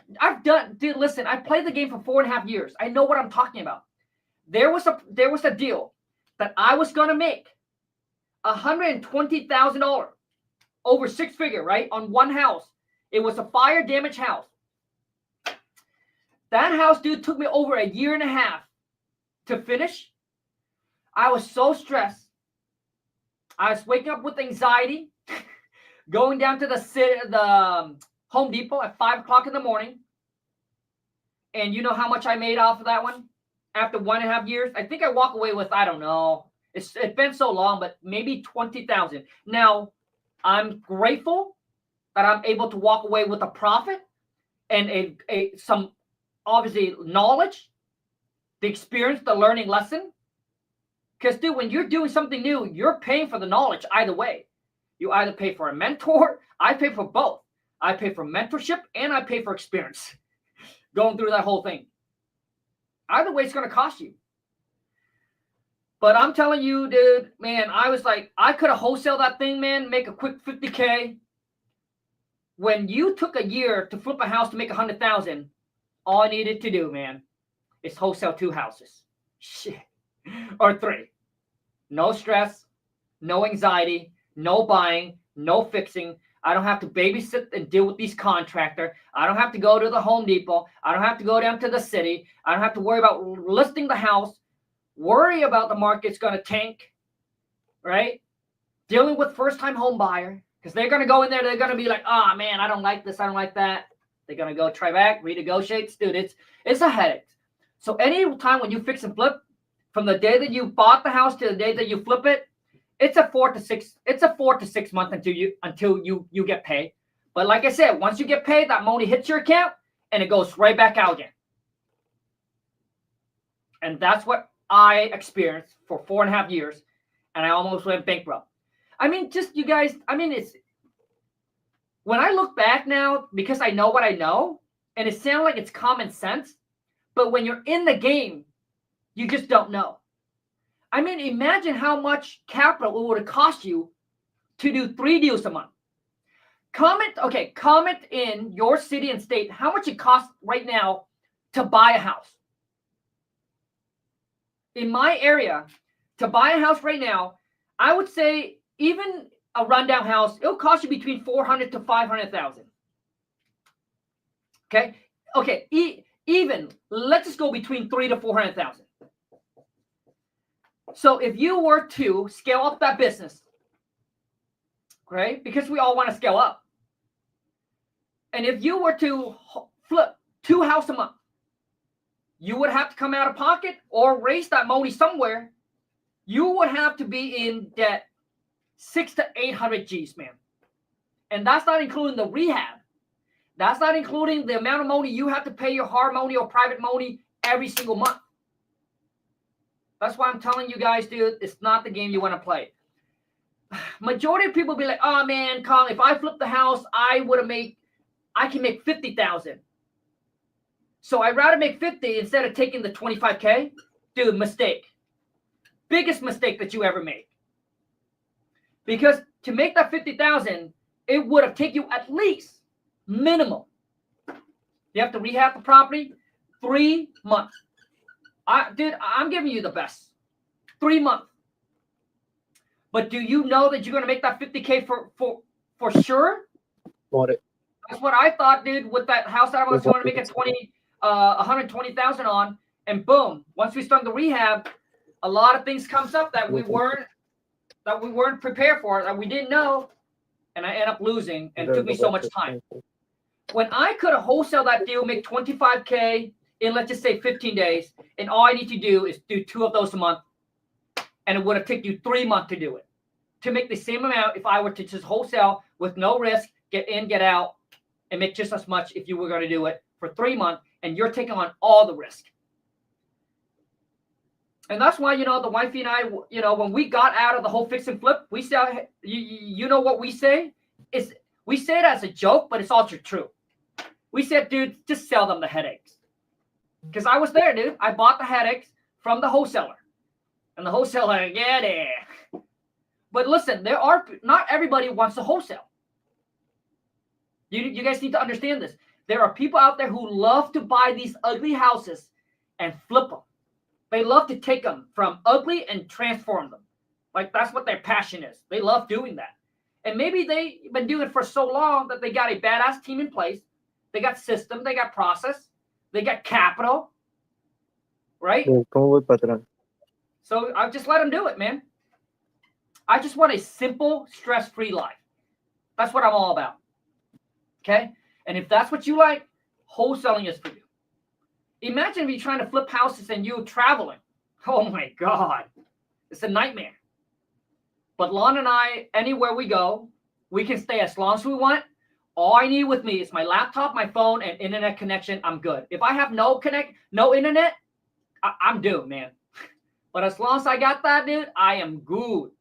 listen, I played the game for 4.5 years. I know what I'm talking about. There was a deal that I was gonna make $120,000 over 6 figure, right? On one house. It was a fire damaged house. That house, dude, took me over 1.5 years to finish. I was so stressed. I was waking up with anxiety, going down to the Home Depot at 5 o'clock in the morning. And you know how much I made off of that one? After 1.5 years, I think I walk away with, I don't know. It's been so long, but maybe 20,000. Now, I'm grateful that I'm able to walk away with a profit and some obviously knowledge, the experience, the learning lesson. Because, dude, when you're doing something new, you're paying for the knowledge either way. You either pay for a mentor. I pay for both. I pay for mentorship and I pay for experience going through that whole thing. Either way, it's going to cost you. But I'm telling you, dude, man, I was like, I could have wholesaled that thing, man, make a quick 50K. When you took a year to flip a house to make 100,000, all I needed to do, man, is wholesale 2 houses. Shit. Or 3. No stress, no anxiety, no buying, no fixing. I don't have to babysit and deal with these contractors. I don't have to go to the Home Depot. I don't have to go down to the city. I don't have to worry about listing the house, worry about the market's going to tank, right? Dealing with first-time home buyer, because they're going to go in there. They're going to be like, oh, man, I don't like this. I don't like that. They're going to go try back, renegotiate. Dude, it's a headache. So any time when you fix and flip, from the day that you bought the house to the day that you flip it, it's a 4 to 6 month until you get paid. But like I said, once you get paid, that money hits your account and it goes right back out again. And that's what I experienced for 4.5 years, and I almost went bankrupt. I mean, just you guys, I mean, it's when I look back now, because I know what I know, and it sounds like it's common sense, but when you're in the game, you just don't know. I mean, imagine how much capital it would have cost you to do 3 deals a month. Comment in your city and state how much it costs right now to buy a house. In my area, to buy a house right now, I would say even a rundown house, it'll cost you between $400,000 to $500,000. Okay. Even let's just go between $300,000 to $400,000. So if you were to scale up that business, right? Because we all want to scale up. And if you were to flip 2 houses a month, you would have to come out of pocket or raise that money somewhere. You would have to be in debt 600 to 800 G's, man. And that's not including the rehab. That's not including the amount of money you have to pay your hard money or private money every single month. That's why I'm telling you guys, dude, it's not the game you want to play. Majority of people be like, oh man, Khang, if I flip the house, I can make 50,000. So I'd rather make 50 instead of taking the 25K. Dude, mistake. Biggest mistake that you ever made. Because to make that 50,000, it would have taken you at least minimum. You have to rehab the property 3 months. Dude, I'm giving you the best. 3 months. But do you know that you're going to make that 50K for sure? Got it. That's what I thought, dude, with that house that I was going to make a 120,000 on. And boom, once we start the rehab, a lot of things comes up that we weren't prepared for, that we didn't know. And I end up losing, and it took me so much time. When I could have wholesale that deal, make 25K in, let's just say 15 days, and all I need to do is do 2 of those a month, and it would have taken you 3 months to do it. To make the same amount if I were to just wholesale with no risk, get in, get out, and make just as much if you were going to do it for 3 months, and you're taking on all the risk. And that's why, the wifey and I, when we got out of the whole fix and flip, we say, you know what we say? We say it as a joke, but it's all true. We said, dude, just sell them the headaches. Because I was there, dude. I bought the headaches from the wholesaler. And the wholesaler, get it. But listen, not everybody wants to wholesale. You guys need to understand this. There are people out there who love to buy these ugly houses and flip them. They love to take them from ugly and transform them. Like, that's what their passion is. They love doing that. And maybe they've been doing it for so long that they got a badass team in place. They got system. They got process. They got capital. Right? So I just let them do it, man. I just want a simple, stress-free life. That's what I'm all about. Okay? And if that's what you like, wholesaling is for you. Imagine if you're trying to flip houses and you're traveling. Oh my God. It's a nightmare. But Lon and I, anywhere we go, we can stay as long as we want. All I need with me is my laptop, my phone, and internet connection. I'm good. If I have no internet, I'm doomed, man. But as long as I got that, dude, I am good.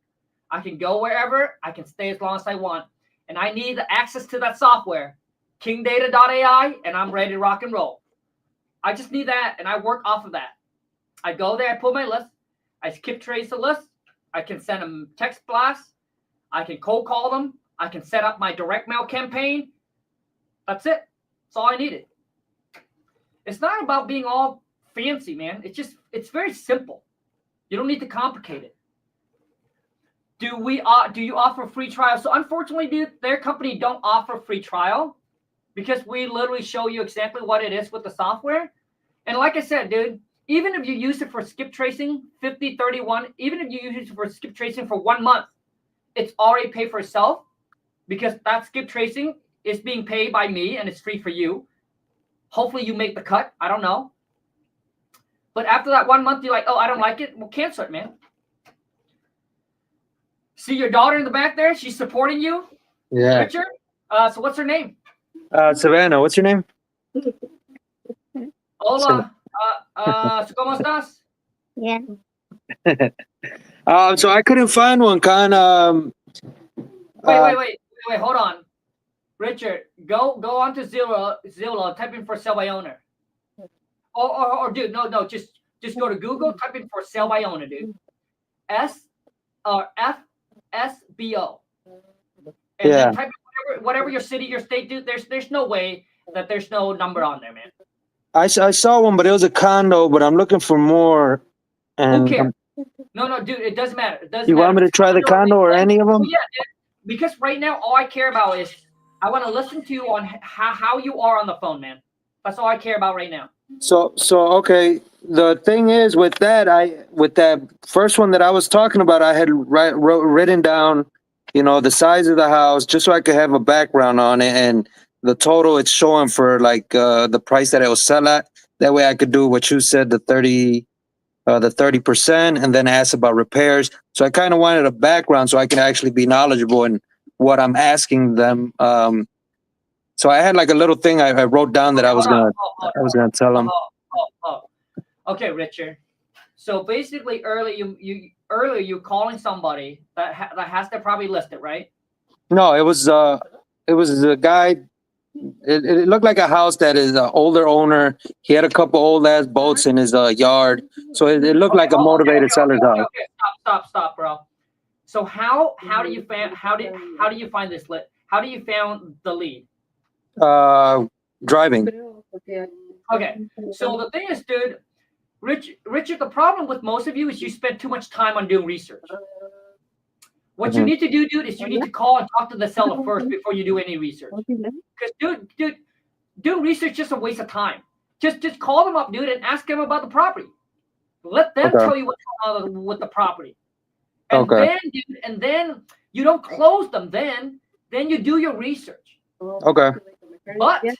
I can go wherever. I can stay as long as I want. And I need the access to that software, kingdata.ai, and I'm ready to rock and roll. I just need that, and I work off of that. I go there, I pull my list. I skip trace the list. I can send them text blasts. I can cold call them. I can set up my direct mail campaign. That's it. That's all I needed. It's not about being all fancy, man. It's very simple. You don't need to complicate it. do you offer free trial? So unfortunately, dude, their company don't offer free trial because we literally show you exactly what it is with the software. And like I said, dude, even if you use it for skip tracing, 5031, even if you use it for skip tracing for 1 month, it's already paid for itself because that skip tracing is being paid by me and it's free for you. Hopefully you make the cut. I don't know. But after that 1 month, you're like, oh, I don't like it. Well, cancel it, man. See your daughter in the back there? She's supporting you. Yeah. Richard? So what's her name? Savannah, what's your name? Hola. ¿Cómo estás? Yeah. So I couldn't find one, Khan. Wait. Hold on. Richard, go onto Zillow, type in for sale by owner. Or dude, no, just go to Google, type in for sale by owner, dude. FSBO. And then type in whatever your city, your state, dude. There's no way that there's no number on there, man. I saw one, but it was a condo. But I'm looking for more. And Who cares? No, dude, it doesn't matter. It doesn't you matter. want me to try the condo or any of them? Yeah, because right now all I care about is I want to listen to you on how you are on the phone, man. That's all I care about right now. So okay. The thing is with that first one that I was talking about, I had written down, the size of the house just so I could have a background on it, and the total it's showing for like the price that it will sell at. That way I could do what you said, the 30%, and then ask about repairs. So I kind of wanted a background so I can actually be knowledgeable in what I'm asking them. So I had like a little thing I wrote down that I was gonna tell them. Okay, Richard. So basically, earlier you calling somebody that has their property listed, right? No, it was a guy. It looked like a house that is an older owner. He had a couple old ass boats in his yard, so it looked like a motivated seller's house. Okay, stop, bro. So how do you find this lit? How do you found the lead? Driving. Okay, so the thing is, dude, Richard, the problem with most of you is you spend too much time on doing research. What you need to do, dude, is you need to call and talk to the seller first before you do any research. Because, dude, do research just a waste of time. Just call them up, dude, and ask them about the property. Let them tell you what's going on with the property. And then, dude, and then you don't close them. Then you do your research. Okay. But if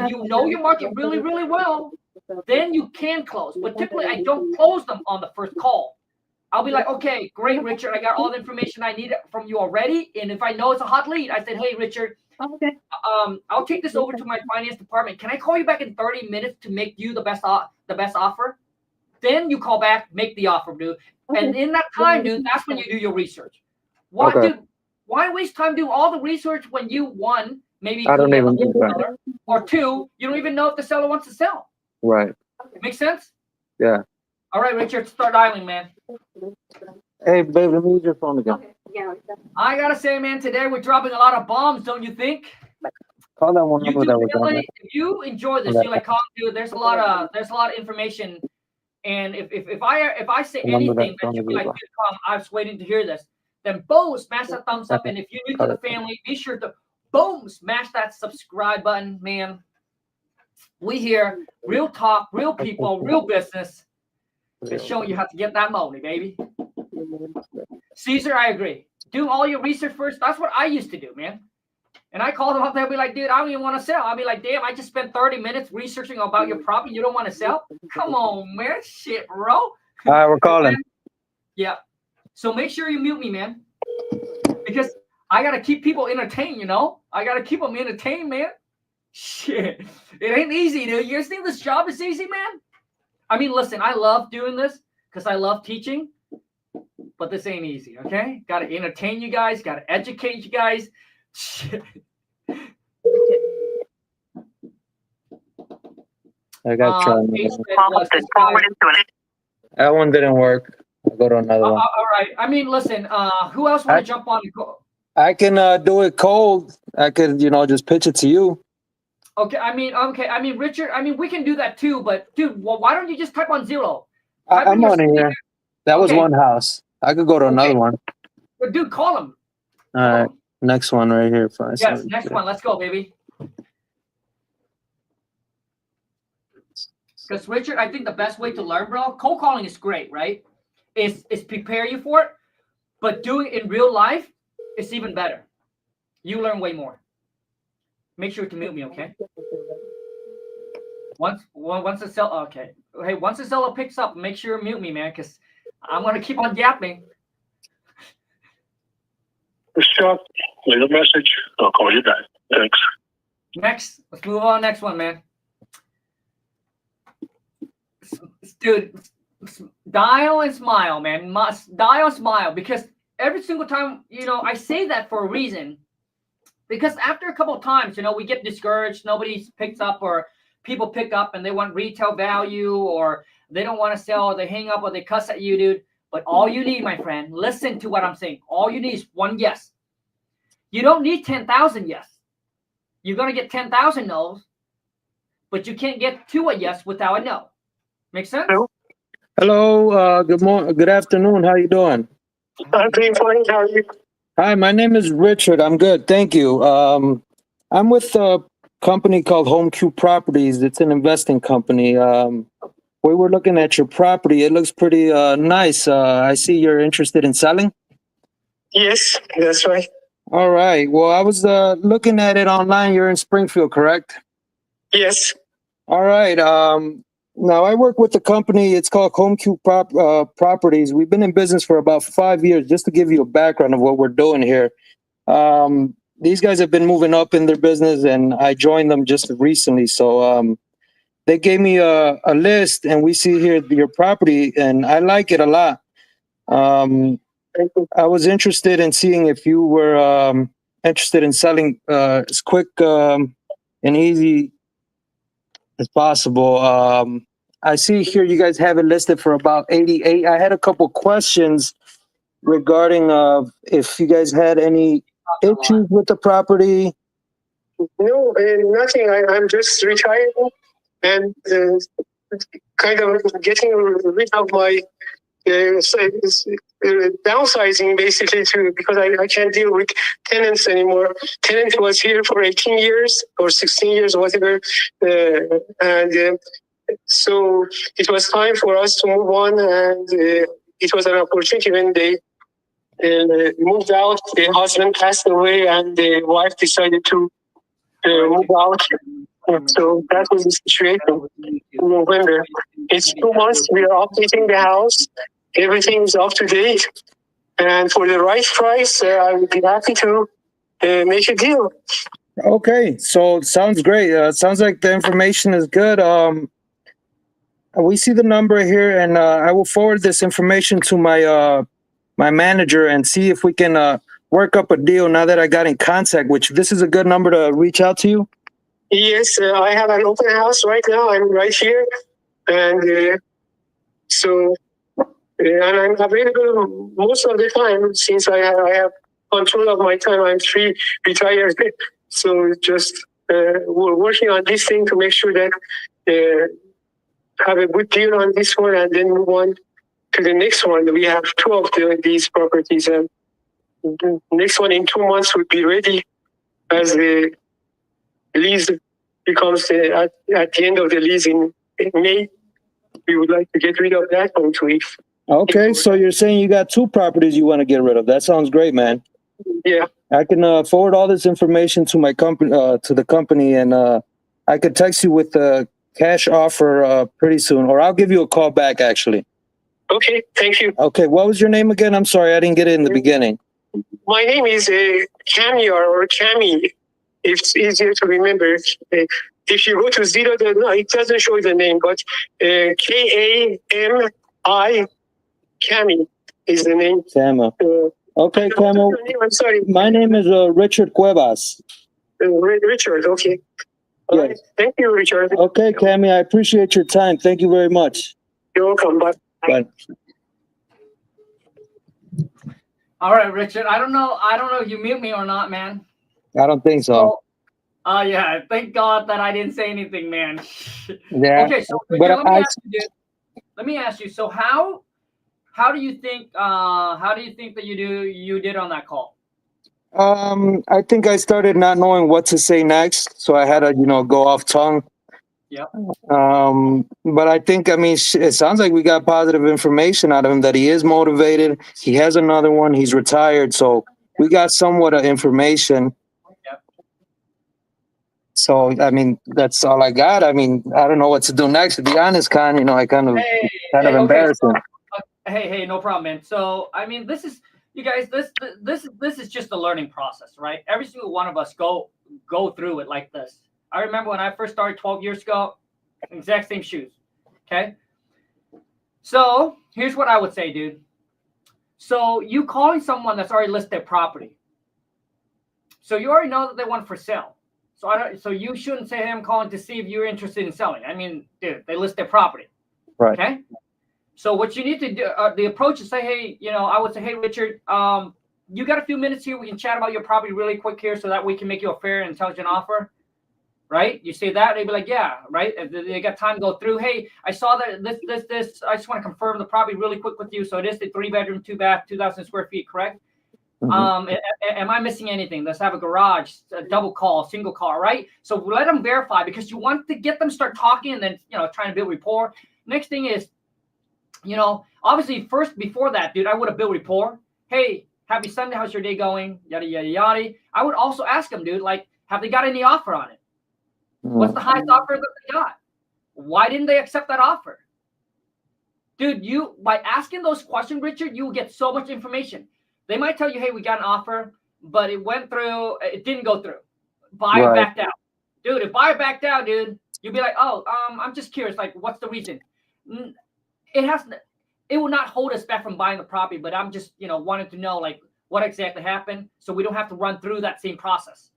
you know your market really, really well, then you can close. But typically, I don't close them on the first call. I'll be like, okay, great, Richard. I got all the information I need from you already. And if I know it's a hot lead, I said, hey, Richard, I'll take this over to my finance department. Can I call you back in 30 minutes to make you the best offer? Then you call back, make the offer, dude. And in that time, dude, that's when you do your research. Dude, why waste time doing all the research when you, one, maybe I don't even do that. Or two, you don't even know if the seller wants to sell. Right. Make sense? Yeah. All right, Richard, start dialing, man. Hey, babe, let me use your phone again. I gotta say, man, today we're dropping a lot of bombs, don't you think? Call that one number that was on there. If you enjoy this, you're like, Khang, dude, there's a lot of information, and if I say anything that you're like, Khang, I was waiting to hear this, then boom, smash that thumbs up, and if you're new to the family, be sure to boom, smash that subscribe button, man. We here, real talk, real people, real business. It's showing you how to get that money, baby. Caesar, I agree. Do all your research first. That's what I used to do, man. And I called them up there and be like, dude, I don't even want to sell. I'll be like, damn, I just spent 30 minutes researching about your property. You don't want to sell? Come on, man. Shit, bro. All right, we're calling. Yeah. So make sure you mute me, man. Because I got to keep people entertained, you know? I got to keep them entertained, man. Shit. It ain't easy, dude. You guys think this job is easy, man? I mean, listen, I love doing this because I love teaching, but this ain't easy, okay? Got to entertain you guys, got to educate you guys. Shit. I got that one didn't work. I'll go to another one. All right. I mean, listen, who else want to jump on? I can do it cold. I could, just pitch it to you. Okay. I mean, Richard, we can do that too, but dude, why don't you just type on Zillow? I'm on here. That was one house. I could go to another one. Dude, call him. All right. Next one right here. Yes, next one. Let's go, baby. Because Richard, I think the best way to learn, bro, cold calling is great, right? Is prepare you for it, but doing it in real life is even better. You learn way more. Make sure to mute me, okay? Once the seller, okay. Hey, once the seller picks up, make sure you mute me, man, because I'm gonna keep on yapping. Sure. Leave a message. I'll call you back. Thanks. Next, let's move on. Next one, man. Dude, dial and smile, man. Must dial and smile, because every single time, I say that for a reason. Because after a couple of times, we get discouraged. Nobody picks up, or people pick up and they want retail value, or they don't want to sell, or they hang up, or they cuss at you, dude. But all you need, my friend, listen to what I'm saying. All you need is one yes. You don't need 10,000 yes. You're going to get 10,000 no's, but you can't get to a yes without a no. Make sense? Hello. Good morning. Good afternoon. How you doing? I'm doing fine. How are you? Hi, my name is Richard. I'm good. Thank you. I'm with a company called HomeQ Properties. It's an investing company. We were looking at your property. It looks pretty nice. I see you're interested in selling. Yes, that's right. All right. Well, I was looking at it online. You're in Springfield, correct? Yes. All right. Now I work with the company. It's called HomeQ Properties. We've been in business for about 5 years. Just to give you a background of what we're doing here. These guys have been moving up in their business, and I joined them just recently. So they gave me a list, and we see here your property, and I like it a lot. I was interested in seeing if you were interested in selling as quick and easy as possible. I see here you guys have it listed for about 88. I had a couple questions regarding if you guys had any issues with the property. No, nothing. I'm just retired and kind of getting rid of my downsizing, basically, because I can't deal with tenants anymore. Tenant was here for 18 years or 16 years, whatever, and so it was time for us to move on, and it was an opportunity when they moved out. The husband passed away, and the wife decided to move out. So that was the situation in November. It's 2 months. We are updating the house. Everything is up to date. And for the right price, I would be happy to make a deal. Okay, so sounds great. Sounds like the information is good. We see the number here, and I will forward this information to my my manager and see if we can work up a deal. Now that I got in contact with you, this is a good number to reach out to you. Yes, I have an open house right now. I'm right here, and and I'm available most of the time since I have control of my time. I'm retired, so just we're working on this thing to make sure that have a good deal on this one, and then move on to the next one. We have 2 of these properties, and the next one in 2 months would be ready as the lease becomes at the end of the lease in May. We would like to get rid of that one too. Okay, so you're saying you got 2 properties you want to get rid of. That sounds great, man. Yeah. I can forward all this information to my company, to the company, and I could text you with the cash offer pretty soon, or I'll give you a call back, actually. Okay, thank you. Okay, what was your name again? I'm sorry, I didn't get it in the beginning. My name is Cami or Cami. It's easier to remember. If you go to Zero, it doesn't show the name, but Kami, Cami is the name. Camo. Okay, Camo. I'm sorry. My name is Richard Cuevas. Richard, okay. Yes. Right. Thank you, Richard. Okay, Cami, I appreciate your time. Thank you very much. You're welcome. Bye. Bye. All right, Richard. I don't know if you mute me or not, man. I don't think so. Yeah. Thank God that I didn't say anything, man. Yeah. Okay, so but Richard, let me ask you. So how do you think that you did on that call? I think I started not knowing what to say next, so I had to, go off tongue. Yep. But I think, it sounds like we got positive information out of him, that he is motivated. He has another one. He's retired, so we got somewhat of information. Yep. So, that's all I got. I don't know what to do next. To be honest, Khan, I kind of embarrassed him. Hey, no problem, man. So, this is, you guys, this is just a learning process, right? Every single one of us go through it like this. I remember when I first started 12 years ago, exact same shoes. Okay. So here's what I would say, dude. So you calling someone that's already listed property. So you already know that they want for sale. So you shouldn't say, hey, I'm calling to see if you're interested in selling. Dude, they list their property. Right. Okay. So what you need to do, the approach is say, hey, I would say, hey, Richard, you got a few minutes here. We can chat about your property really quick here so that we can make you a fair and intelligent offer. Right? You say that, they'd be like, yeah, right? And they got time to go through. Hey, I saw that this. I just want to confirm the property really quick with you. So it is the 3-bedroom, 2-bath, 2,000 square feet, correct? Mm-hmm. Am I missing anything? Let's have a garage, a double call, single car, right? So let them verify, because you want to get them start talking and then, trying to build rapport. Next thing is, obviously first before that, dude, I would have built rapport. Hey, happy Sunday. How's your day going? Yada, yada, yada. I would also ask them, dude, like, have they got any offer on it? What's the highest offer that they got? Why didn't they accept that offer? Dude, by asking those questions, Richard, you will get so much information. They might tell you, hey, we got an offer, but it didn't go through. Buyer backed out. Dude, if buyer backed out, dude, you'll be like, oh, I'm just curious, like, what's the reason? It will not hold us back from buying the property, but I'm just, wanting to know, like, what exactly happened so we don't have to run through that same process.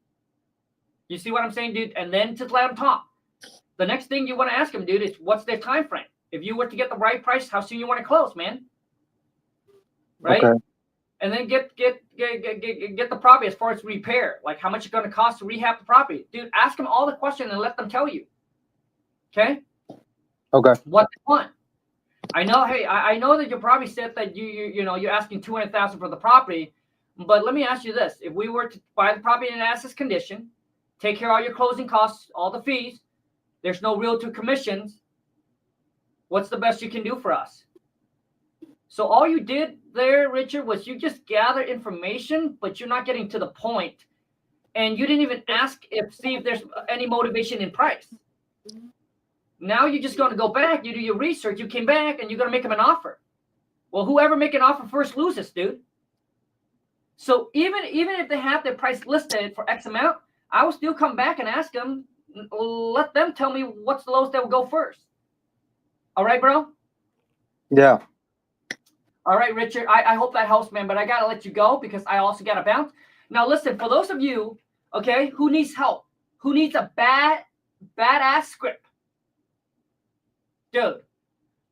You see what I'm saying, dude? And then just let them talk. The next thing you want to ask them, dude, is what's their time frame? If you were to get the right price, how soon you want to close, man? Right? Okay. And then get the property as far as repair. Like, how much it's going to cost to rehab the property. Dude, ask them all the questions and let them tell you. Okay? Okay. What they want. I know, hey, I know that you probably said that you're asking $200,000 for the property, but let me ask you this. If we were to buy the property in as-is condition, take care of all your closing costs, all the fees. There's no realtor commissions. What's the best you can do for us? So all you did there, Richard, was you just gather information, but you're not getting to the point. And you didn't even see if there's any motivation in price. Now you're just going to go back. You do your research. You came back, and you're going to make them an offer. Well, whoever make an offer first loses, dude. So even if they have their price listed for X amount, I will still come back and ask them, let them tell me what's the lowest that will go first. All right, bro? Yeah. All right, Richard, I hope that helps, man, but I got to let you go because I also got to bounce. Now, listen, for those of you, okay, who needs help, who needs a badass script, dude,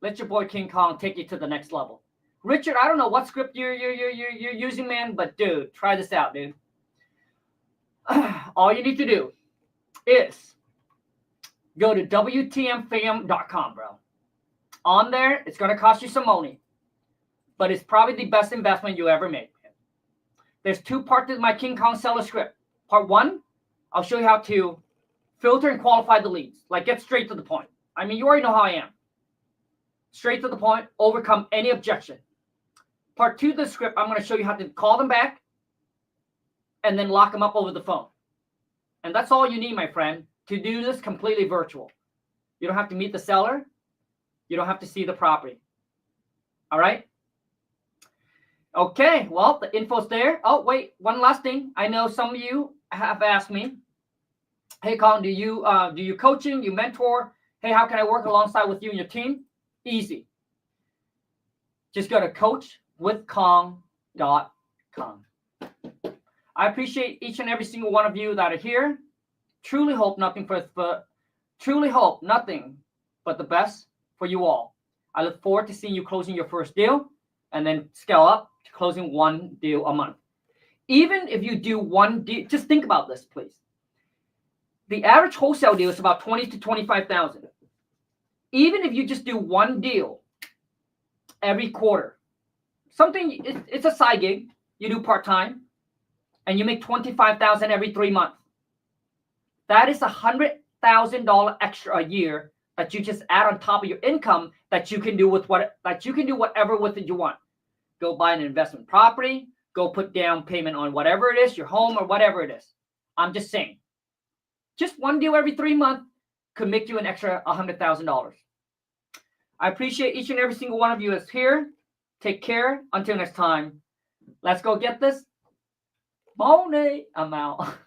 let your boy King Khang take you to the next level. Richard, I don't know what script you're using, man, but, dude, try this out, dude. All you need to do is go to WTMFam.com, bro. On there, it's going to cost you some money, but it's probably the best investment you ever made. There's 2 parts to my King Khang seller script. Part 1, I'll show you how to filter and qualify the leads. Like, get straight to the point. You already know how I am. Straight to the point, overcome any objection. Part 2 of the script, I'm going to show you how to call them back and then lock them up over the phone. And that's all you need, my friend, to do this completely virtual. You don't have to meet the seller. You don't have to see the property. All right? Okay, well, the info's there. Oh, wait, one last thing. I know some of you have asked me, hey, Khang, do you coaching, you mentor? Hey, how can I work alongside with you and your team? Easy. Just go to coachwithkhang.com. I appreciate each and every single one of you that are here. Truly hope nothing but the best for you all. I look forward to seeing you closing your first deal and then scale up to closing 1 deal a month. Even if you do 1 deal, just think about this, please. The average wholesale deal is about $20,000 to $25,000. Even if you just do 1 deal every quarter, something. It's a side gig. You do part time, and you make $25,000 every 3 months. That is $100,000 extra a year that you just add on top of your income that you can do with whatever with it you want. Go buy an investment property. Go put down payment on whatever it is, your home or whatever it is. I'm just saying. Just one deal every 3 months could make you an extra $100,000. I appreciate each and every single one of you that's here. Take care. Until next time. Let's go get this money. I'm out.